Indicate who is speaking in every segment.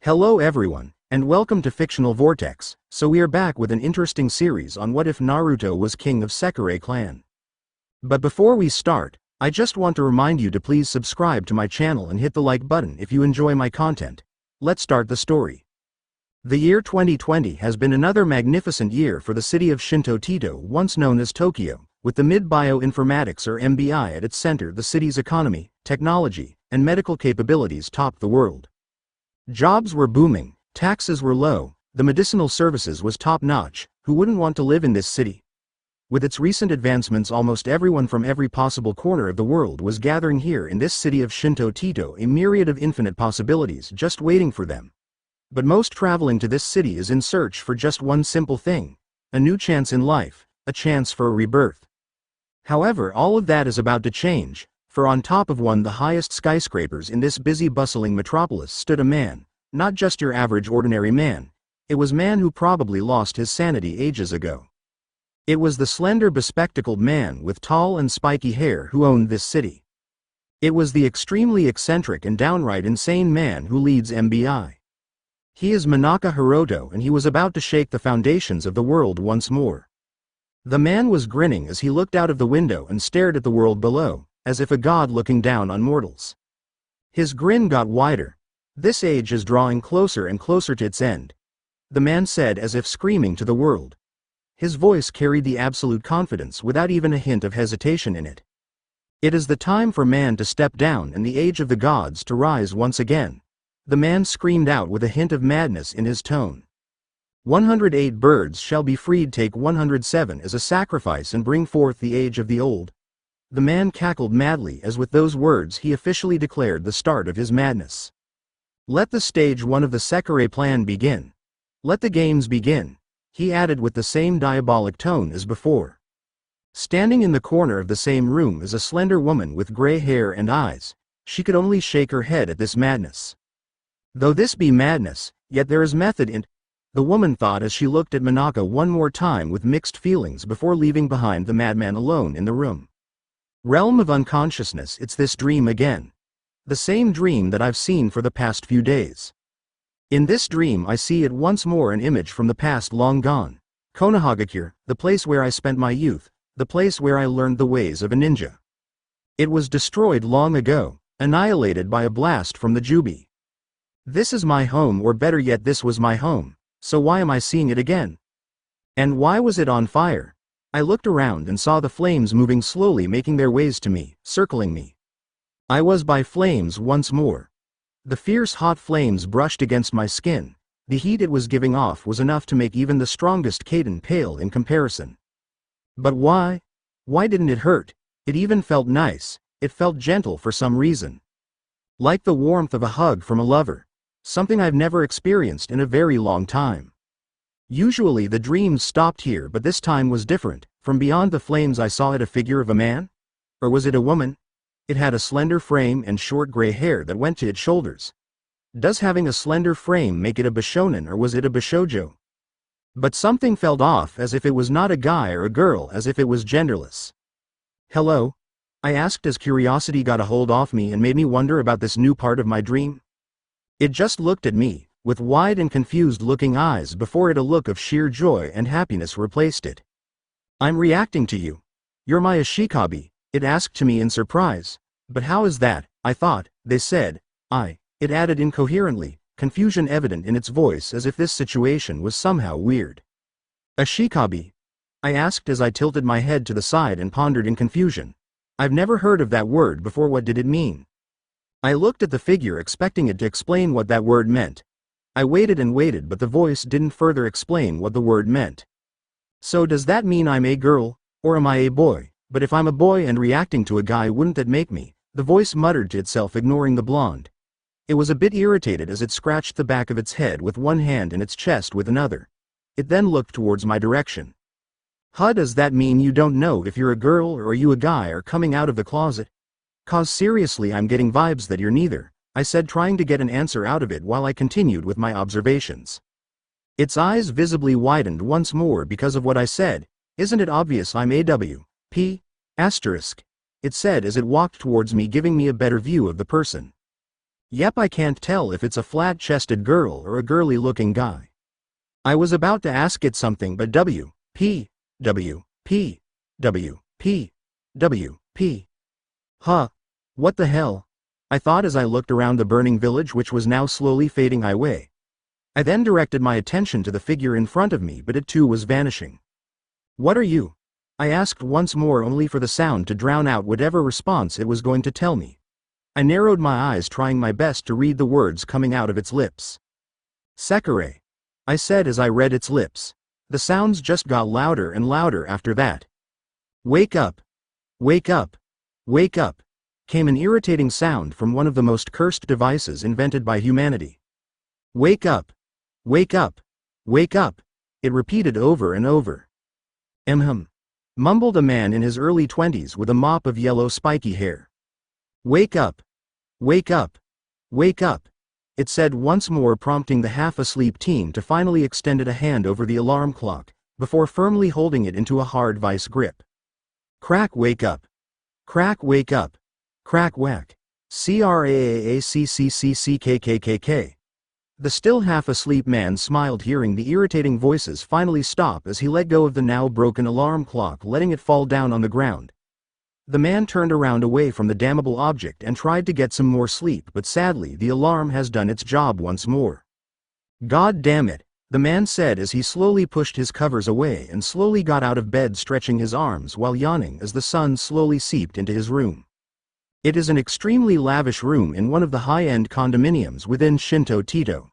Speaker 1: Hello everyone, and welcome to Fictional Vortex. So we are back with an interesting series on what if Naruto was king of Sekirei clan. But before we start, I just want to remind you to please subscribe to my channel and hit the like button if you enjoy my content. Let's start the story. The year 2020 has been another magnificent year for the city of Shinto Tito, once known as Tokyo, with the mid-bioinformatics or MBI at its center. The city's economy, technology, and medical capabilities topped the world. Jobs were booming, taxes were low, the medicinal services was top-notch. Who wouldn't want to live in this city? With its recent advancements, almost everyone from every possible corner of the world was gathering here in this city of Shinto Tito, a myriad of infinite possibilities just waiting for them. But most traveling to this city is in search for just one simple thing: a new chance in life, a chance for a rebirth. However, all of that is about to change. For on top of one of the highest skyscrapers in this busy bustling metropolis stood a man, not just your average ordinary man. It was a man who probably lost his sanity ages ago. It was the slender bespectacled man with tall and spiky hair who owned this city. It was the extremely eccentric and downright insane man who leads MBI. He is Manaka Hiroto, and he was about to shake the foundations of the world once more. The man was grinning as he looked out of the window and stared at the world below, as if a god looking down on mortals. His grin got wider. This age is drawing closer and closer to its end, the man said, as if screaming to the world. His voice carried the absolute confidence without even a hint of hesitation in it. It is the time for man to step down and the age of the gods to rise once again, the man screamed out with a hint of madness in his tone. 108 birds shall be freed. Take 107 as a sacrifice and bring forth the age of the old. The man cackled madly as with those words he officially declared the start of his madness. Let the stage one of the Sekirei plan begin. Let the games begin, he added with the same diabolic tone as before. Standing in the corner of the same room is a slender woman with gray hair and eyes. She could only shake her head at this madness. Though this be madness, yet there is method in it, the woman thought as she looked at Manaka one more time with mixed feelings before leaving behind the madman alone in the room. Realm of unconsciousness, it's this dream again. The same dream that I've seen for the past few days. In this dream I see it once more, an image from the past long gone. Konohagakure, the place where I spent my youth, the place where I learned the ways of a ninja. It was destroyed long ago, annihilated by a blast from the Jubi. This is my home, or better yet, this was my home, so why am I seeing it again? And why was it on fire? I looked around and saw the flames moving slowly, making their ways to me, circling me. I was by flames once more. The fierce hot flames brushed against my skin. The heat it was giving off was enough to make even the strongest Kaden pale in comparison. But why? Why didn't it hurt? It even felt nice. It felt gentle for some reason. Like the warmth of a hug from a lover. Something I've never experienced in a very long time. Usually the dreams stopped here, but this time was different. From beyond the flames I saw it a figure of a man? Or was it a woman? It had a slender frame and short gray hair that went to its shoulders. Does having a slender frame make it a bishonen, or was it a bishoujo? But something felt off, as if it was not a guy or a girl, as if it was genderless. Hello? I asked as curiosity got a hold of me and made me wonder about this new part of my dream. It just looked at me, with wide and confused looking eyes, before it a look of sheer joy and happiness replaced it. I'm reacting to you. You're my ashikabi, it asked to me in surprise. But how is that? I thought, they said, it added incoherently, confusion evident in its voice, as if this situation was somehow weird. Ashikabi? I asked as I tilted my head to the side and pondered in confusion. I've never heard of that word before. What did it mean? I looked at the figure, expecting it to explain what that word meant. I waited and waited, but the voice didn't further explain what the word meant. So does that mean I'm a girl, or am I a boy? But if I'm a boy and reacting to a guy, wouldn't that make me? The voice muttered to itself, ignoring the blonde. It was a bit irritated as it scratched the back of its head with one hand and its chest with another. It then looked towards my direction. Huh, does that mean you don't know if you're a girl or are you a guy, or coming out of the closet? 'Cause seriously, I'm getting vibes that you're neither, I said, trying to get an answer out of it while I continued with my observations. Its eyes visibly widened once more because of what I said. Isn't it obvious I'm AW? Asterisk. It said as it walked towards me, giving me a better view of the person. Yep, I can't tell if it's a flat-chested girl or a girly-looking guy. I was about to ask it something but W, P. Huh. What the hell? I thought as I looked around the burning village which was now slowly fading away. I then directed my attention to the figure in front of me, but it too was vanishing. What are you? I asked once more, only for the sound to drown out whatever response it was going to tell me. I narrowed my eyes, trying my best to read the words coming out of its lips. Sekirei, I said as I read its lips. The sounds just got louder and louder after that. Wake up! Wake up! Wake up! Came an irritating sound from one of the most cursed devices invented by humanity. Wake up! Wake up! Wake up! It repeated over and over. Mumbled a man in his early 20s with a mop of yellow spiky hair. Wake up! Wake up! Wake up! It said once more, prompting the half-asleep teen to finally extend a hand over the alarm clock, before firmly holding it into a hard vice grip. Crack, wake up! Crack, wake up! Crack, whack! CRAAACCCCKKKK. The still half-asleep man smiled, hearing the irritating voices finally stop as he let go of the now broken alarm clock, letting it fall down on the ground. The man turned around away from the damnable object and tried to get some more sleep, but sadly the alarm has done its job once more. God damn it, the man said as he slowly pushed his covers away and slowly got out of bed, stretching his arms while yawning as the sun slowly seeped into his room. It is an extremely lavish room in one of the high-end condominiums within Shinto Tito.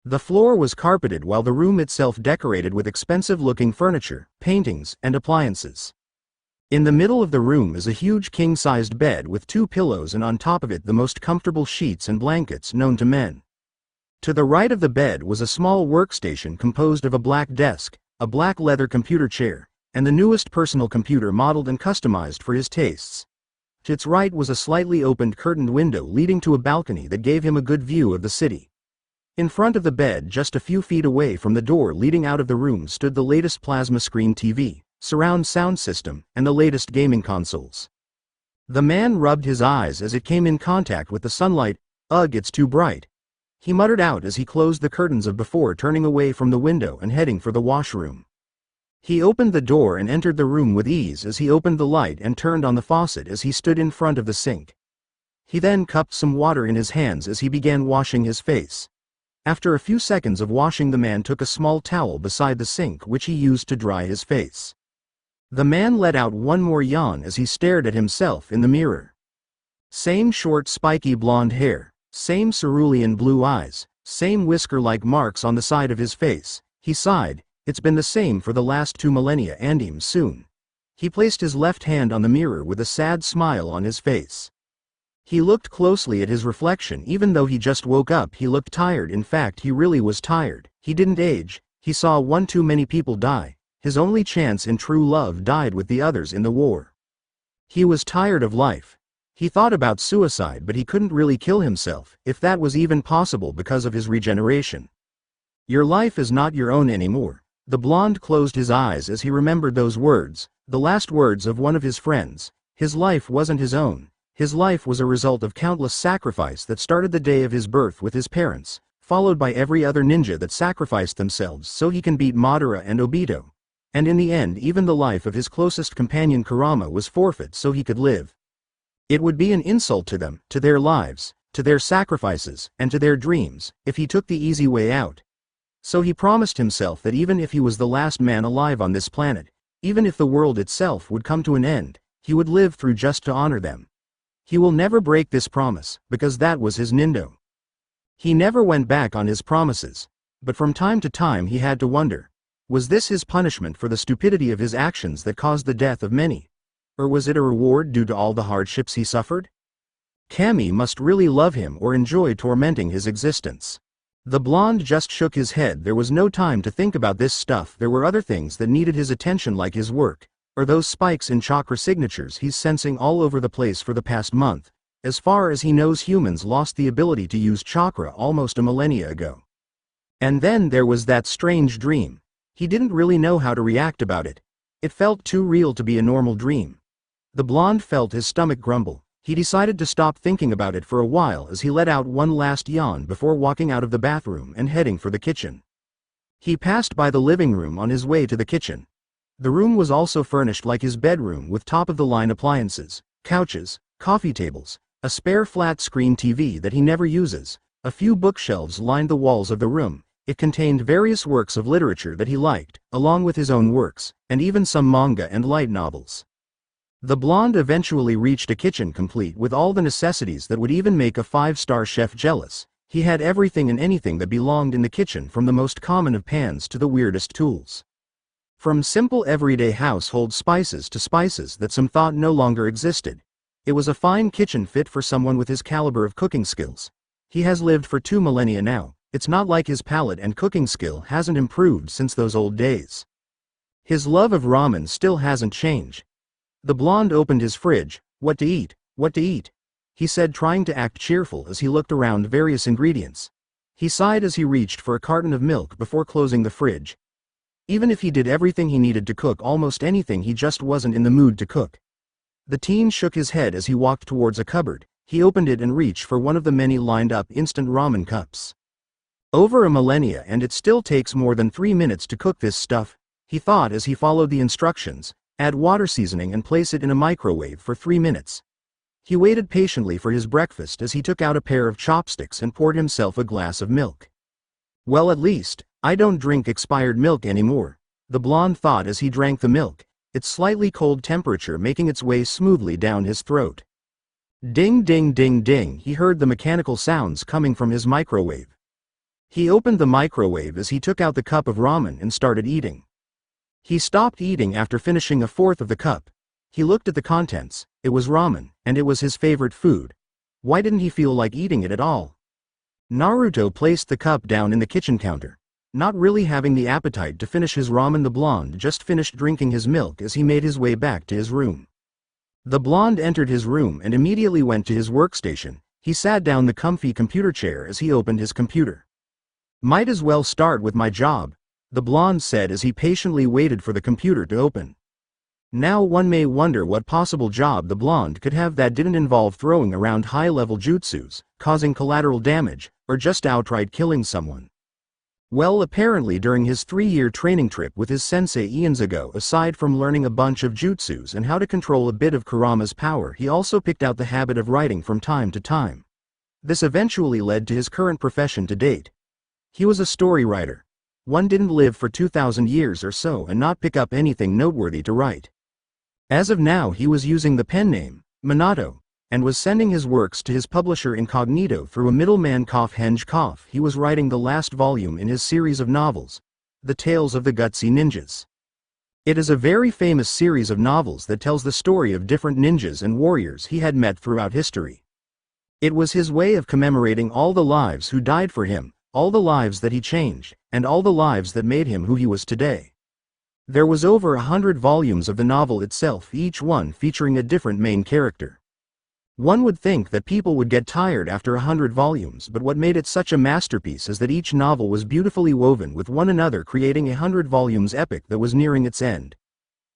Speaker 1: The floor was carpeted while the room itself decorated with expensive-looking furniture, paintings, and appliances. In the middle of the room is a huge king-sized bed with 2 pillows, and on top of it the most comfortable sheets and blankets known to men. To the right of the bed was a small workstation composed of a black desk, a black leather computer chair, and the newest personal computer modeled and customized for his tastes. To its right was a slightly opened curtained window leading to a balcony that gave him a good view of the city. In front of the bed, just a few feet away from the door leading out of the room, stood the latest plasma screen TV, surround sound system, and the latest gaming consoles. The man rubbed his eyes as it came in contact with the sunlight. Ugh, it's too bright, he muttered out as he closed the curtains before turning away from the window and heading for the washroom. He opened the door and entered the room with ease as he opened the light and turned on the faucet as he stood in front of the sink. He then cupped some water in his hands as he began washing his face. After a few seconds of washing, the man took a small towel beside the sink which he used to dry his face. The man let out one more yawn as he stared at himself in the mirror. Same short spiky blonde hair, same cerulean blue eyes, same whisker-like marks on the side of his face. He sighed. It's been the same for the last 2 millennia, and soon. He placed his left hand on the mirror with a sad smile on his face. He looked closely at his reflection. Even though he just woke up, he looked tired. In fact, he really was tired. He didn't age. He saw one too many people die. His only chance in true love died with the others in the war. He was tired of life. He thought about suicide, but he couldn't really kill himself, if that was even possible, because of his regeneration. Your life is not your own anymore. The blonde closed his eyes as he remembered those words, the last words of one of his friends. His life wasn't his own. His life was a result of countless sacrifice that started the day of his birth with his parents, followed by every other ninja that sacrificed themselves so he can beat Madara and Obito. And in the end, even the life of his closest companion Kurama was forfeit so he could live. It would be an insult to them, to their lives, to their sacrifices, and to their dreams, if he took the easy way out. So he promised himself that even if he was the last man alive on this planet, even if the world itself would come to an end, he would live through just to honor them. He will never break this promise, because that was his nindo. He never went back on his promises, but from time to time he had to wonder, was this his punishment for the stupidity of his actions that caused the death of many? Or was it a reward due to all the hardships he suffered? Kami must really love him or enjoy tormenting his existence. The blonde just shook his head. There was no time to think about this stuff. There were other things that needed his attention, like his work, or those spikes in chakra signatures he's sensing all over the place for the past month. As far as he knows, humans lost the ability to use chakra almost a millennia ago. And then there was that strange dream. He didn't really know how to react about it. It felt too real to be a normal dream. The blonde felt his stomach grumble. He decided to stop thinking about it for a while as he let out one last yawn before walking out of the bathroom and heading for the kitchen. He passed by the living room on his way to the kitchen. The room was also furnished like his bedroom with top-of-the-line appliances, couches, coffee tables, a spare flat-screen TV that he never uses. A few bookshelves lined the walls of the room. It contained various works of literature that he liked, along with his own works, and even some manga and light novels. The blonde eventually reached a kitchen complete with all the necessities that would even make a five-star chef jealous. He had everything and anything that belonged in the kitchen, from the most common of pans to the weirdest tools. From simple everyday household spices to spices that some thought no longer existed. It was a fine kitchen fit for someone with his caliber of cooking skills. He has lived for 2 millennia now. It's not like his palate and cooking skill hasn't improved since those old days. His love of ramen still hasn't changed. The blonde opened his fridge. What to eat? What to eat? He said, trying to act cheerful as he looked around various ingredients. He sighed as he reached for a carton of milk before closing the fridge. Even if he did everything he needed to cook almost anything, he just wasn't in the mood to cook. The teen shook his head as he walked towards a cupboard. He opened it and reached for one of the many lined-up instant ramen cups. Over a millennia and it still takes more than 3 minutes to cook this stuff, he thought as he followed the instructions. Add water seasoning and place it in a microwave for 3 minutes. He waited patiently for his breakfast as he took out a pair of chopsticks and poured himself a glass of milk. Well, at least, I don't drink expired milk anymore, the blonde thought as he drank the milk, its slightly cold temperature making its way smoothly down his throat. Ding ding ding ding, he heard the mechanical sounds coming from his microwave. He opened the microwave as he took out the cup of ramen and started eating. He stopped eating after finishing a fourth of the cup. He looked at the contents. It was ramen, and it was his favorite food. Why didn't he feel like eating it at all? Naruto placed the cup down in the kitchen counter. Not really having the appetite to finish his ramen, the blonde just finished drinking his milk as he made his way back to his room. The blonde entered his room and immediately went to his workstation. He sat down the comfy computer chair as he opened his computer. Might as well start with my job, the blonde said as he patiently waited for the computer to open. Now one may wonder what possible job the blonde could have that didn't involve throwing around high-level jutsus, causing collateral damage, or just outright killing someone. Well, apparently during his 3-year training trip with his sensei eons ago, aside from learning a bunch of jutsus and how to control a bit of Kurama's power, he also picked out the habit of writing from time to time. This eventually led to his current profession to date. He was a story writer. One didn't live for 2,000 years or so and not pick up anything noteworthy to write. As of now, he was using the pen name, Minato, and was sending his works to his publisher incognito through a middleman. He was writing the last volume in his series of novels, The Tales of the Gutsy Ninjas. It is a very famous series of novels that tells the story of different ninjas and warriors he had met throughout history. It was his way of commemorating all the lives who died for him, all the lives that he changed, and all the lives that made him who he was today. There was over 100 volumes of the novel itself, each one featuring a different main character. One would think that people would get tired after 100 volumes, but what made it such a masterpiece is that each novel was beautifully woven with one another, creating a 100 volumes epic that was nearing its end.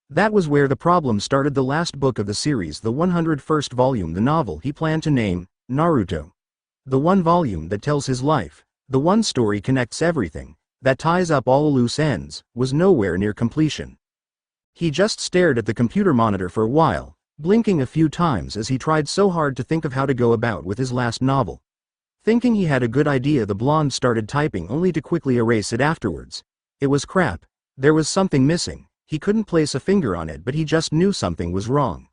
Speaker 1: That was where the problem started. The last book of the series, the 101st volume, the novel he planned to name Naruto. The one volume that tells his life, the one story connects everything, that ties up all loose ends, was nowhere near completion. He just stared at the computer monitor for a while, blinking a few times as he tried so hard to think of how to go about with his last novel. Thinking he had a good idea, the blonde started typing only to quickly erase it afterwards. It was crap. There was something missing. He couldn't place a finger on it, but he just knew something was wrong.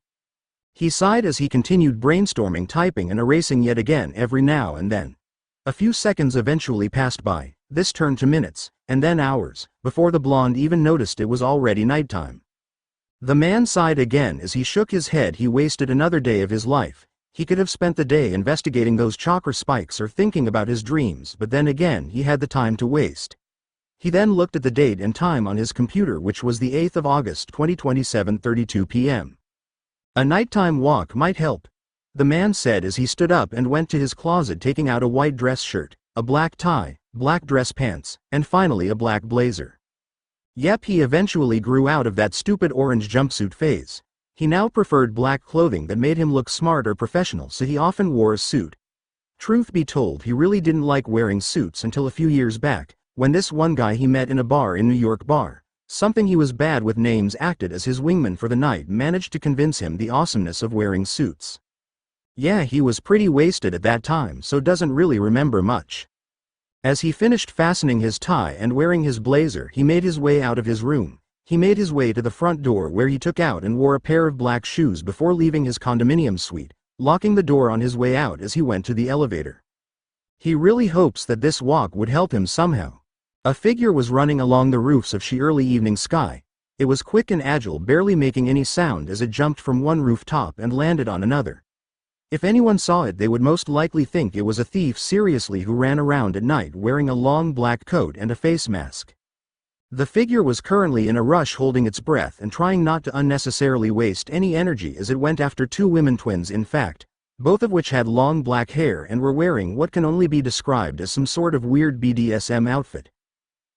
Speaker 1: He sighed as he continued brainstorming, typing and erasing yet again every now and then. A few seconds eventually passed by. This turned to minutes, and then hours, before the blonde even noticed it was already nighttime. The man sighed again as he shook his head. He wasted another day of his life. He could have spent the day investigating those chakra spikes or thinking about his dreams, but then again he had the time to waste. He then looked at the date and time on his computer, which was the 8th of August 2027, 32 p.m. A nighttime walk might help, the man said as he stood up and went to his closet, taking out a white dress shirt, a black tie, black dress pants, and finally a black blazer. Yep, he eventually grew out of that stupid orange jumpsuit phase. He now preferred black clothing that made him look smart or professional, so he often wore a suit. Truth be told, he really didn't like wearing suits until a few years back, when this one guy he met in a bar in New York bar, something he was bad with names, acted as his wingman for the night, managed to convince him the awesomeness of wearing suits. Yeah, he was pretty wasted at that time, so doesn't really remember much. As he finished fastening his tie and wearing his blazer, he made his way out of his room. He made his way to the front door, where he took out and wore a pair of black shoes before leaving his condominium suite, locking the door on his way out as he went to the elevator. He really hopes that this walk would help him somehow. A figure was running along the roofs of the early evening sky. It was quick and agile, barely making any sound as it jumped from one rooftop and landed on another. If anyone saw it, they would most likely think it was a thief, seriously, who ran around at night wearing a long black coat and a face mask. The figure was currently in a rush, holding its breath and trying not to unnecessarily waste any energy as it went after two women twins, in fact, both of which had long black hair and were wearing what can only be described as some sort of weird BDSM outfit.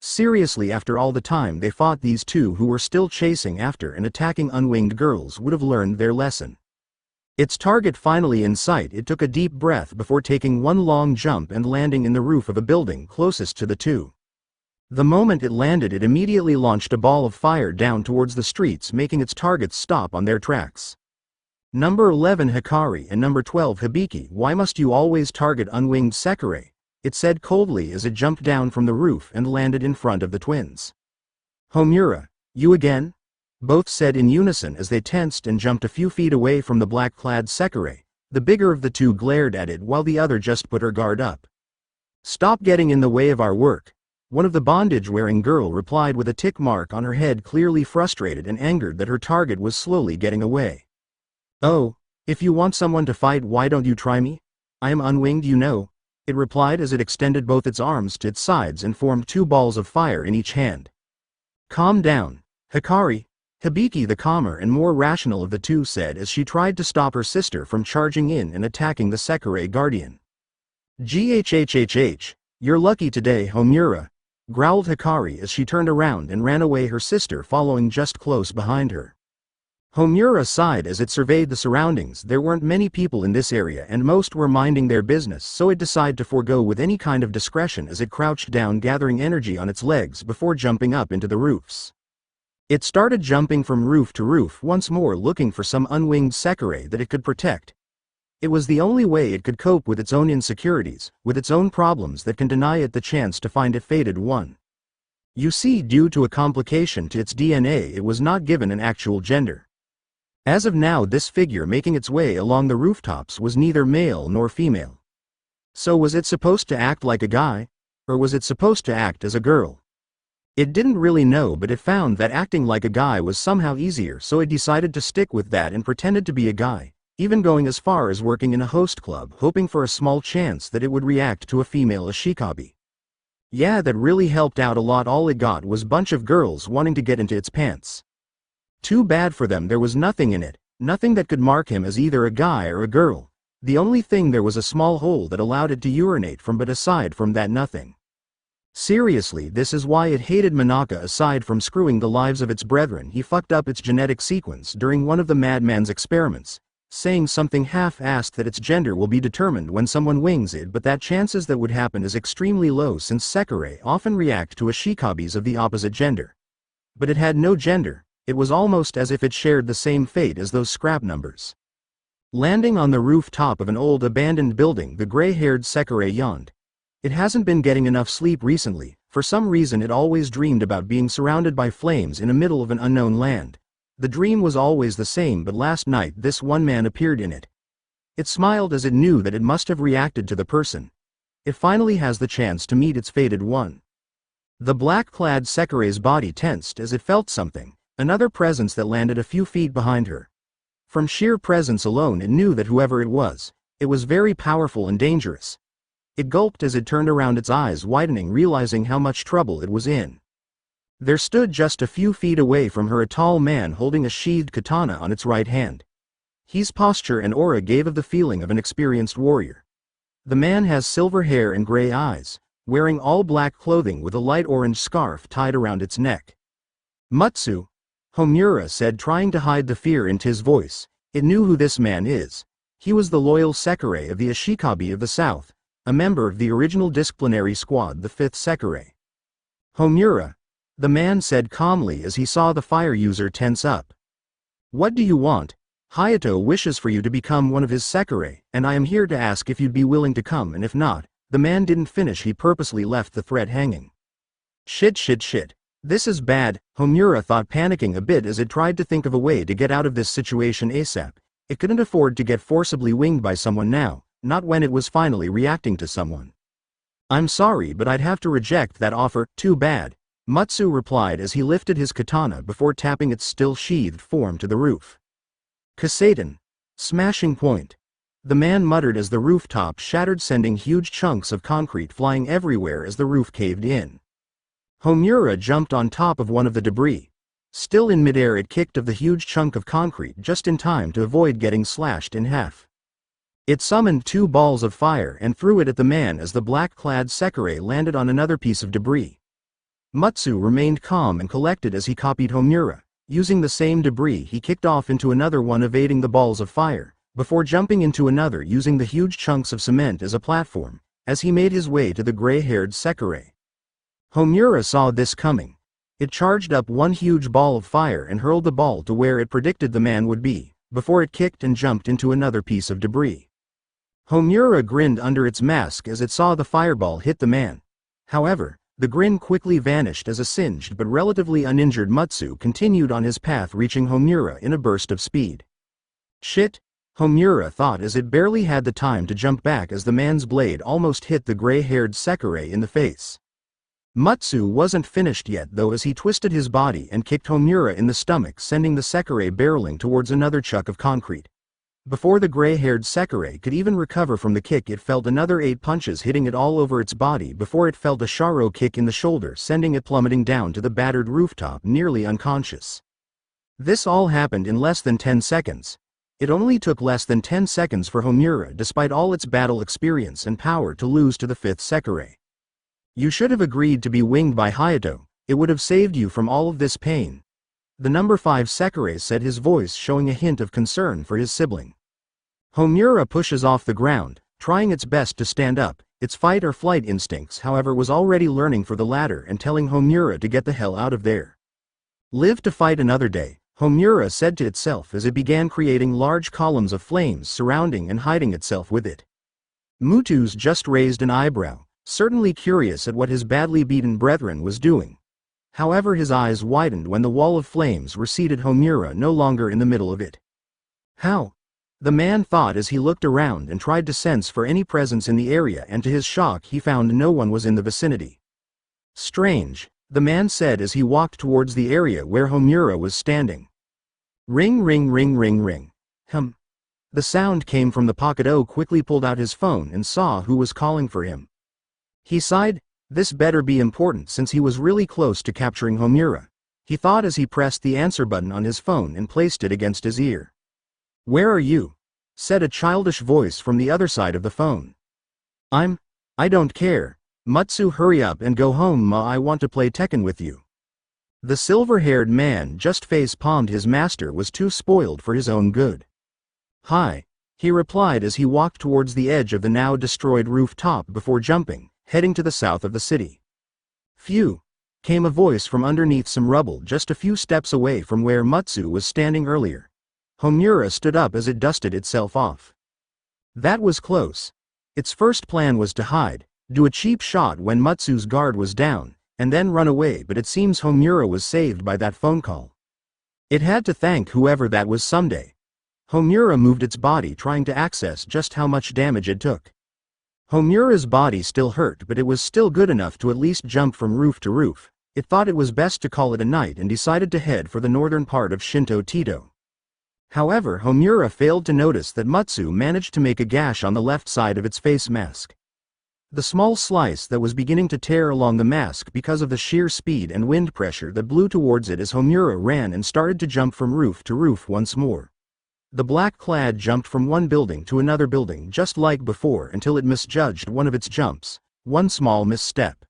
Speaker 1: Seriously, after all the time they fought, these two who were still chasing after and attacking unwinged girls would have learned their lesson. Its target finally in sight, it took a deep breath before taking one long jump and landing in the roof of a building closest to the two. The moment it landed, it immediately launched a ball of fire down towards the streets, making its targets stop on their tracks. Number 11 Hikari and number 12 Hibiki, why must you always target unwinged Sekirei? It said coldly as it jumped down from the roof and landed in front of the twins. Homura, you again? Both said in unison as they tensed and jumped a few feet away from the black-clad Sekirei. The bigger of the two glared at it while the other just put her guard up. Stop getting in the way of our work, one of the bondage-wearing girl replied with a tick mark on her head, clearly frustrated and angered that her target was slowly getting away. Oh, if you want someone to fight, why don't you try me? I am unwinged, you know, it replied as it extended both its arms to its sides and formed two balls of fire in each hand. Calm down, Hikari, Hibiki, the calmer and more rational of the two, said as she tried to stop her sister from charging in and attacking the Sekirei guardian. Ghhhhh, you're lucky today, Homura, growled Hikari as she turned around and ran away, her sister following just close behind her. Homura sighed as it surveyed the surroundings. There weren't many people in this area and most were minding their business, so it decided to forego with any kind of discretion as it crouched down, gathering energy on its legs before jumping up into the roofs. It started jumping from roof to roof once more, looking for some unwinged Sekirei that it could protect. It was the only way it could cope with its own insecurities, with its own problems that can deny it the chance to find a fated one. You see, due to a complication to its DNA, it was not given an actual gender. As of now, this figure making its way along the rooftops was neither male nor female. So was it supposed to act like a guy? Or was it supposed to act as a girl? It didn't really know, but it found that acting like a guy was somehow easier, so it decided to stick with that and pretended to be a guy, even going as far as working in a host club, hoping for a small chance that it would react to a female ashikabi. Yeah, that really helped out a lot. All it got was bunch of girls wanting to get into its pants. Too bad for them, there was nothing in it, nothing that could mark him as either a guy or a girl. The only thing, there was a small hole that allowed it to urinate from, but aside from that, nothing. Seriously, this is why it hated Manaka. Aside from screwing the lives of its brethren, he fucked up its genetic sequence during one of the madman's experiments, saying something half-assed that its gender will be determined when someone wings it, but that chances that would happen is extremely low since Sekirei often react to ashikabis of the opposite gender. But it had no gender. It was almost as if it shared the same fate as those scrap numbers. Landing on the rooftop of an old abandoned building, the gray-haired Sekirei yawned. It hasn't been getting enough sleep recently. For some reason it always dreamed about being surrounded by flames in the middle of an unknown land. The dream was always the same, but last night this one man appeared in it. It smiled as it knew that it must have reacted to the person. It finally has the chance to meet its fated one. The black-clad Sekirei's body tensed as it felt something, another presence that landed a few feet behind her. From sheer presence alone it knew that whoever it was very powerful and dangerous. It gulped as it turned around, its eyes widening, realizing how much trouble it was in. There stood just a few feet away from her a tall man holding a sheathed katana on its right hand. His posture and aura gave of the feeling of an experienced warrior. The man has silver hair and gray eyes, wearing all black clothing with a light orange scarf tied around its neck. Mutsu, Homura said, trying to hide the fear in his voice. It knew who this man is. He was the loyal Sekirei of the Ashikabi of the South, a member of the original disciplinary squad, the 5th Sekirei. Homura, the man said calmly as he saw the fire user tense up. What do you want? Hayato wishes for you to become one of his Sekirei, and I am here to ask if you'd be willing to come, and if not. The man didn't finish, he purposely left the threat hanging. Shit. This is bad, Homura thought, panicking a bit as it tried to think of a way to get out of this situation ASAP. It couldn't afford to get forcibly winged by someone now, not when it was finally reacting to someone. I'm sorry, but I'd have to reject that offer. Too bad, Matsu replied as he lifted his katana before tapping its still sheathed form to the roof. Kasatan. Smashing point. The man muttered as the rooftop shattered, sending huge chunks of concrete flying everywhere as the roof caved in. Homura jumped on top of one of the debris. Still in midair, it kicked of the huge chunk of concrete just in time to avoid getting slashed in half. It summoned 2 balls of fire and threw it at the man as the black-clad Sekirei landed on another piece of debris. Matsu remained calm and collected as he copied Homura. Using the same debris, he kicked off into another one, evading the balls of fire, before jumping into another using the huge chunks of cement as a platform, as he made his way to the gray-haired Sekirei. Homura saw this coming. It charged up one huge ball of fire and hurled the ball to where it predicted the man would be, before it kicked and jumped into another piece of debris. Homura grinned under its mask as it saw the fireball hit the man. However, the grin quickly vanished as a singed but relatively uninjured Matsu continued on his path, reaching Homura in a burst of speed. Shit, Homura thought as it barely had the time to jump back as the man's blade almost hit the gray-haired Sekirei in the face. Matsu wasn't finished yet though, as he twisted his body and kicked Homura in the stomach, sending the Sekirei barreling towards another chunk of concrete. Before the gray-haired Sekirei could even recover from the kick, it felt another 8 punches hitting it all over its body before it felt a Sharo kick in the shoulder, sending it plummeting down to the battered rooftop, nearly unconscious. This all happened in less than 10 seconds. It only took less than 10 seconds for Homura, despite all its battle experience and power, to lose to the 5th Sekirei. You should have agreed to be winged by Hayato. It would have saved you from all of this pain. The number 5 Sekirei said, his voice showing a hint of concern for his sibling. Homura pushes off the ground, trying its best to stand up. Its fight or flight instincts, however, was already learning for the latter and telling Homura to get the hell out of there. Live to fight another day, Homura said to itself as it began creating large columns of flames surrounding and hiding itself with it. Mutu's just raised an eyebrow, certainly curious at what his badly beaten brethren was doing. However, his eyes widened when the wall of flames receded, Homura no longer in the middle of it. How? The man thought as he looked around and tried to sense for any presence in the area, and to his shock he found no one was in the vicinity. Strange, the man said as he walked towards the area where Homura was standing. Ring. The sound came from the pocket. O quickly pulled out his phone and saw who was calling for him. He sighed. This better be important, since he was really close to capturing Homura, he thought as he pressed the answer button on his phone and placed it against his ear. Where are you? Said a childish voice from the other side of the phone. I don't care. Matsu, hurry up and go home, ma, I want to play Tekken with you. The silver-haired man just face-palmed. His master was too spoiled for his own good. Hi, he replied as he walked towards the edge of the now destroyed rooftop before jumping, heading to the south of the city. Phew, came a voice from underneath some rubble just a few steps away from where Matsu was standing earlier. Homura stood up as it dusted itself off. That was close. Its first plan was to hide, do a cheap shot when Matsu's guard was down, and then run away, but it seems Homura was saved by that phone call. It had to thank whoever that was someday. Homura moved its body, trying to access just how much damage it took. Homura's body still hurt, but it was still good enough to at least jump from roof to roof. It thought it was best to call it a night and decided to head for the northern part of Shinto Tito. However, Homura failed to notice that Matsu managed to make a gash on the left side of its face mask. The small slice that was beginning to tear along the mask because of the sheer speed and wind pressure that blew towards it as Homura ran and started to jump from roof to roof once more. The black-clad jumped from one building to another building just like before until it misjudged one of its jumps, one small misstep.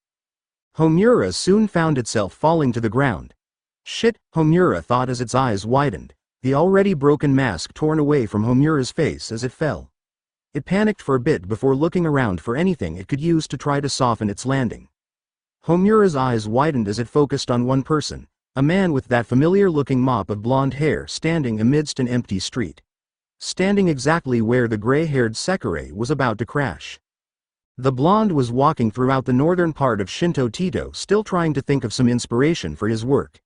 Speaker 1: Homura soon found itself falling to the ground. Shit, Homura thought as its eyes widened, the already broken mask torn away from Homura's face as it fell. It panicked for a bit before looking around for anything it could use to try to soften its landing. Homura's eyes widened as it focused on one person, a man with that familiar-looking mop of blonde hair standing amidst an empty street. Standing exactly where the gray-haired Sekirei was about to crash. The blonde was walking throughout the northern part of Shinto Tito, still trying to think of some inspiration for his work.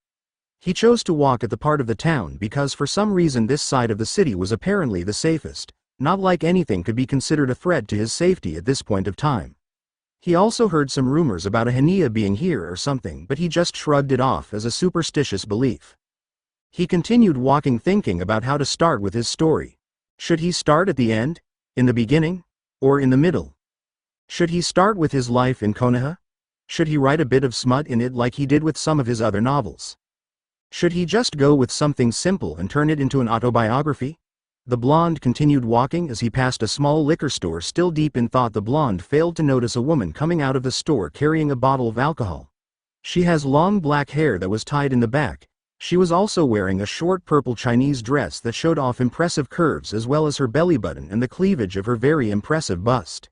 Speaker 1: He chose to walk at the part of the town because for some reason this side of the city was apparently the safest, not like anything could be considered a threat to his safety at this point of time. He also heard some rumors about a Hania being here or something, but he just shrugged it off as a superstitious belief. He continued walking, thinking about how to start with his story. Should he start at the end? In the beginning? Or in the middle? Should he start with his life in Konoha? Should he write a bit of smut in it like he did with some of his other novels? Should he just go with something simple and turn it into an autobiography? The blonde continued walking as he passed a small liquor store. Still deep in thought, the blonde failed to notice a woman coming out of the store carrying a bottle of alcohol. She has long black hair that was tied in the back. She was also wearing a short purple Chinese dress that showed off impressive curves as well as her belly button and the cleavage of her very impressive bust.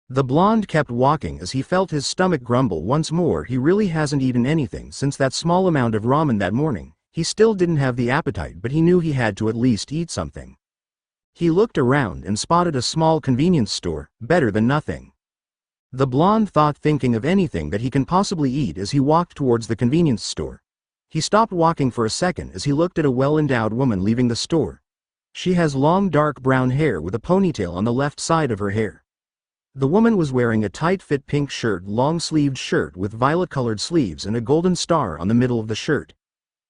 Speaker 1: The blonde kept walking as he felt his stomach grumble once more. He really hasn't eaten anything since that small amount of ramen that morning. He still didn't have the appetite, but he knew he had to at least eat something. He looked around and spotted a small convenience store, better than nothing. The blonde thought, thinking of anything that he can possibly eat as he walked towards the convenience store. He stopped walking for a second as he looked at a well-endowed woman leaving the store. She has long dark brown hair with a ponytail on the left side of her hair. The woman was wearing a tight-fit pink shirt, long-sleeved shirt with violet-colored sleeves and a golden star on the middle of the shirt.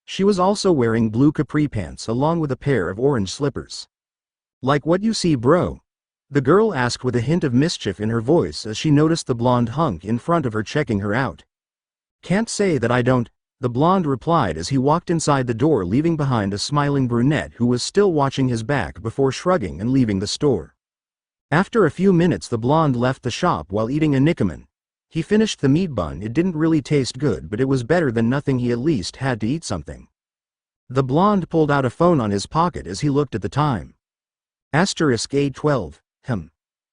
Speaker 1: She was also wearing blue capri pants along with a pair of orange slippers. "Like what you see, bro?" the girl asked with a hint of mischief in her voice as she noticed the blonde hunk in front of her checking her out. "Can't say that I don't," the blonde replied as he walked inside the door, leaving behind a smiling brunette who was still watching his back before shrugging and leaving the store. After a few minutes, the blonde left the shop while eating a Nikaman. He finished the meat bun. It didn't really taste good, but it was better than nothing. He at least had to eat something. The blonde pulled out a phone on his pocket as he looked at the time. *8:12.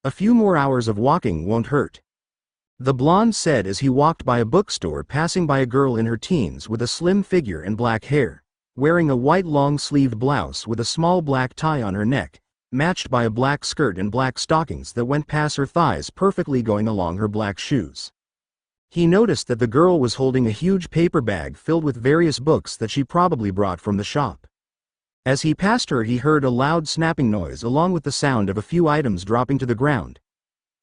Speaker 1: A few more hours of walking won't hurt, the blonde said as he walked by a bookstore, passing by a girl in her teens with a slim figure and black hair, wearing a white long-sleeved blouse with a small black tie on her neck, matched by a black skirt and black stockings that went past her thighs, perfectly going along her black shoes. He noticed that the girl was holding a huge paper bag filled with various books that she probably brought from the shop. As he passed her, he heard a loud snapping noise along with the sound of a few items dropping to the ground.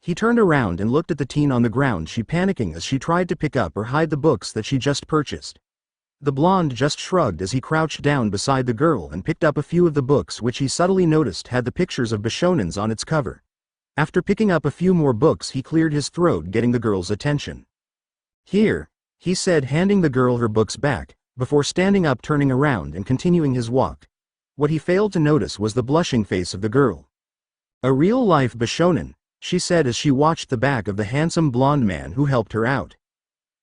Speaker 1: He turned around and looked at the teen on the ground, she panicking as she tried to pick up or hide the books that she just purchased. The blonde just shrugged as he crouched down beside the girl and picked up a few of the books, which he subtly noticed had the pictures of bishonens on its cover. After picking up a few more books, he cleared his throat, getting the girl's attention. "Here," he said, handing the girl her books back, before standing up, turning around and continuing his walk. What he failed to notice was the blushing face of the girl. "A real-life bishonen," she said as she watched the back of the handsome blonde man who helped her out.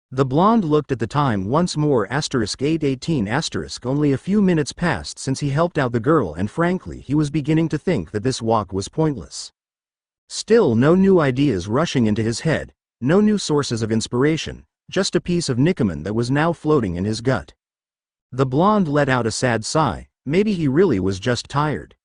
Speaker 1: The blonde looked at the time once more. *8:18. Only a few minutes passed since he helped out the girl, and frankly he was beginning to think that this walk was pointless. Still, no new ideas rushing into his head, no new sources of inspiration, just a piece of Nikaman that was now floating in his gut. The blonde let out a sad sigh. Maybe he really was just tired.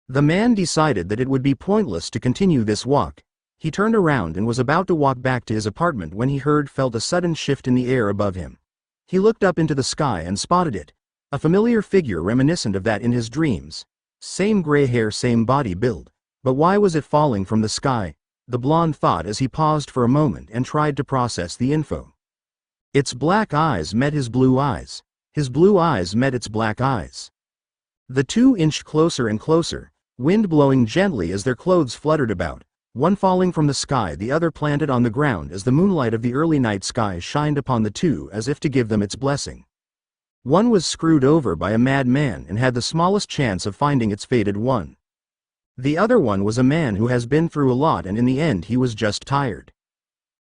Speaker 1: The man decided that it would be pointless to continue this walk. He turned around and was about to walk back to his apartment when he felt a sudden shift in the air above him. He looked up into the sky and spotted it, a familiar figure reminiscent of that in his dreams. Same gray hair, same body build. But why was it falling from the sky? The blonde thought as he paused for a moment and tried to process the info. Its black eyes met his blue eyes. His blue eyes met its black eyes. The two inched closer and closer, wind blowing gently as their clothes fluttered about, one falling from the sky, the other planted on the ground as the moonlight of the early night sky shined upon the two as if to give them its blessing. One was screwed over by a madman and had the smallest chance of finding its fated one. The other one was a man who has been through a lot, and in the end he was just tired.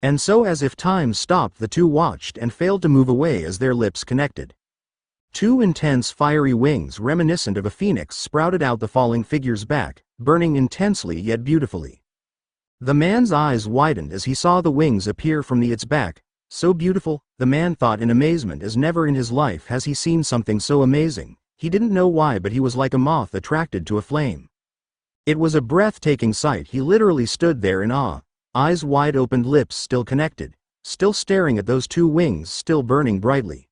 Speaker 1: And so, as if time stopped, the two watched and failed to move away as their lips connected. Two intense fiery wings reminiscent of a phoenix sprouted out the falling figure's back, burning intensely yet beautifully. The man's eyes widened as he saw the wings appear from its back. So beautiful, the man thought in amazement, as never in his life has he seen something so amazing. He didn't know why, but he was like a moth attracted to a flame. It was a breathtaking sight. He literally stood there in awe, eyes wide open, lips still connected, still staring at those two wings still burning brightly.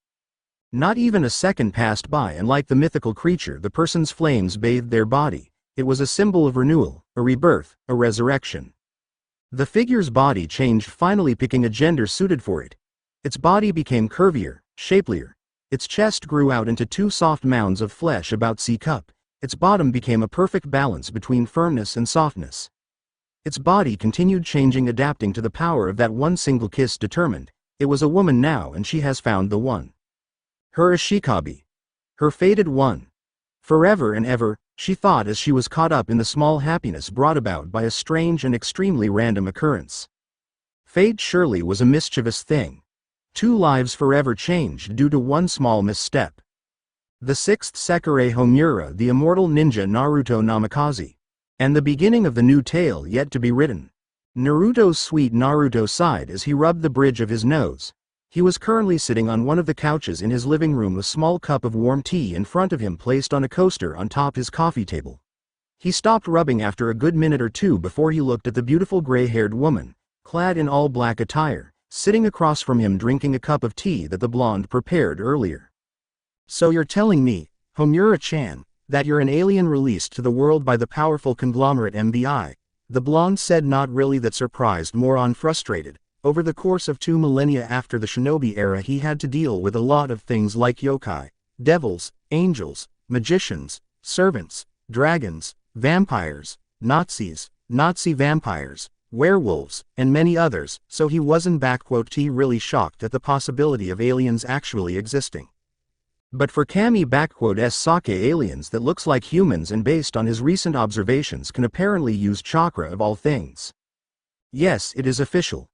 Speaker 1: Not even a second passed by, and like the mythical creature, the person's flames bathed their body. It was a symbol of renewal, a rebirth, a resurrection. The figure's body changed, finally picking a gender suited for it. Its body became curvier, shapelier. Its chest grew out into two soft mounds of flesh about C-cup. Its bottom became a perfect balance between firmness and softness. Its body continued changing, adapting to the power of that one single kiss. Determined, it was a woman now, and she has found the one. Her Ashikabi. Her fated one. Forever and ever, she thought as she was caught up in the small happiness brought about by a strange and extremely random occurrence. Fate surely was a mischievous thing. Two lives forever changed due to one small misstep. The sixth Sekirei Homura, the immortal ninja Naruto Namikaze. And the beginning of the new tale yet to be written. Naruto's sweet Naruto sighed as he rubbed the bridge of his nose. He was currently sitting on one of the couches in his living room, a small cup of warm tea in front of him placed on a coaster on top his coffee table. He stopped rubbing after a good minute or two before he looked at the beautiful gray-haired woman, clad in all black attire, sitting across from him drinking a cup of tea that the blonde prepared earlier. "So you're telling me, Homura-chan, that you're an alien released to the world by the powerful conglomerate MBI?" The blonde said, not really that surprised, more on frustrated. Over the course of 2 millennia after the shinobi era, he had to deal with a lot of things like yokai, devils, angels, magicians, servants, dragons, vampires, Nazis, Nazi vampires, werewolves, and many others, so he wasn't really shocked at the possibility of aliens actually existing. But for Kami sake aliens that looks like humans and based on his recent observations can apparently use chakra of all things. Yes, it is official.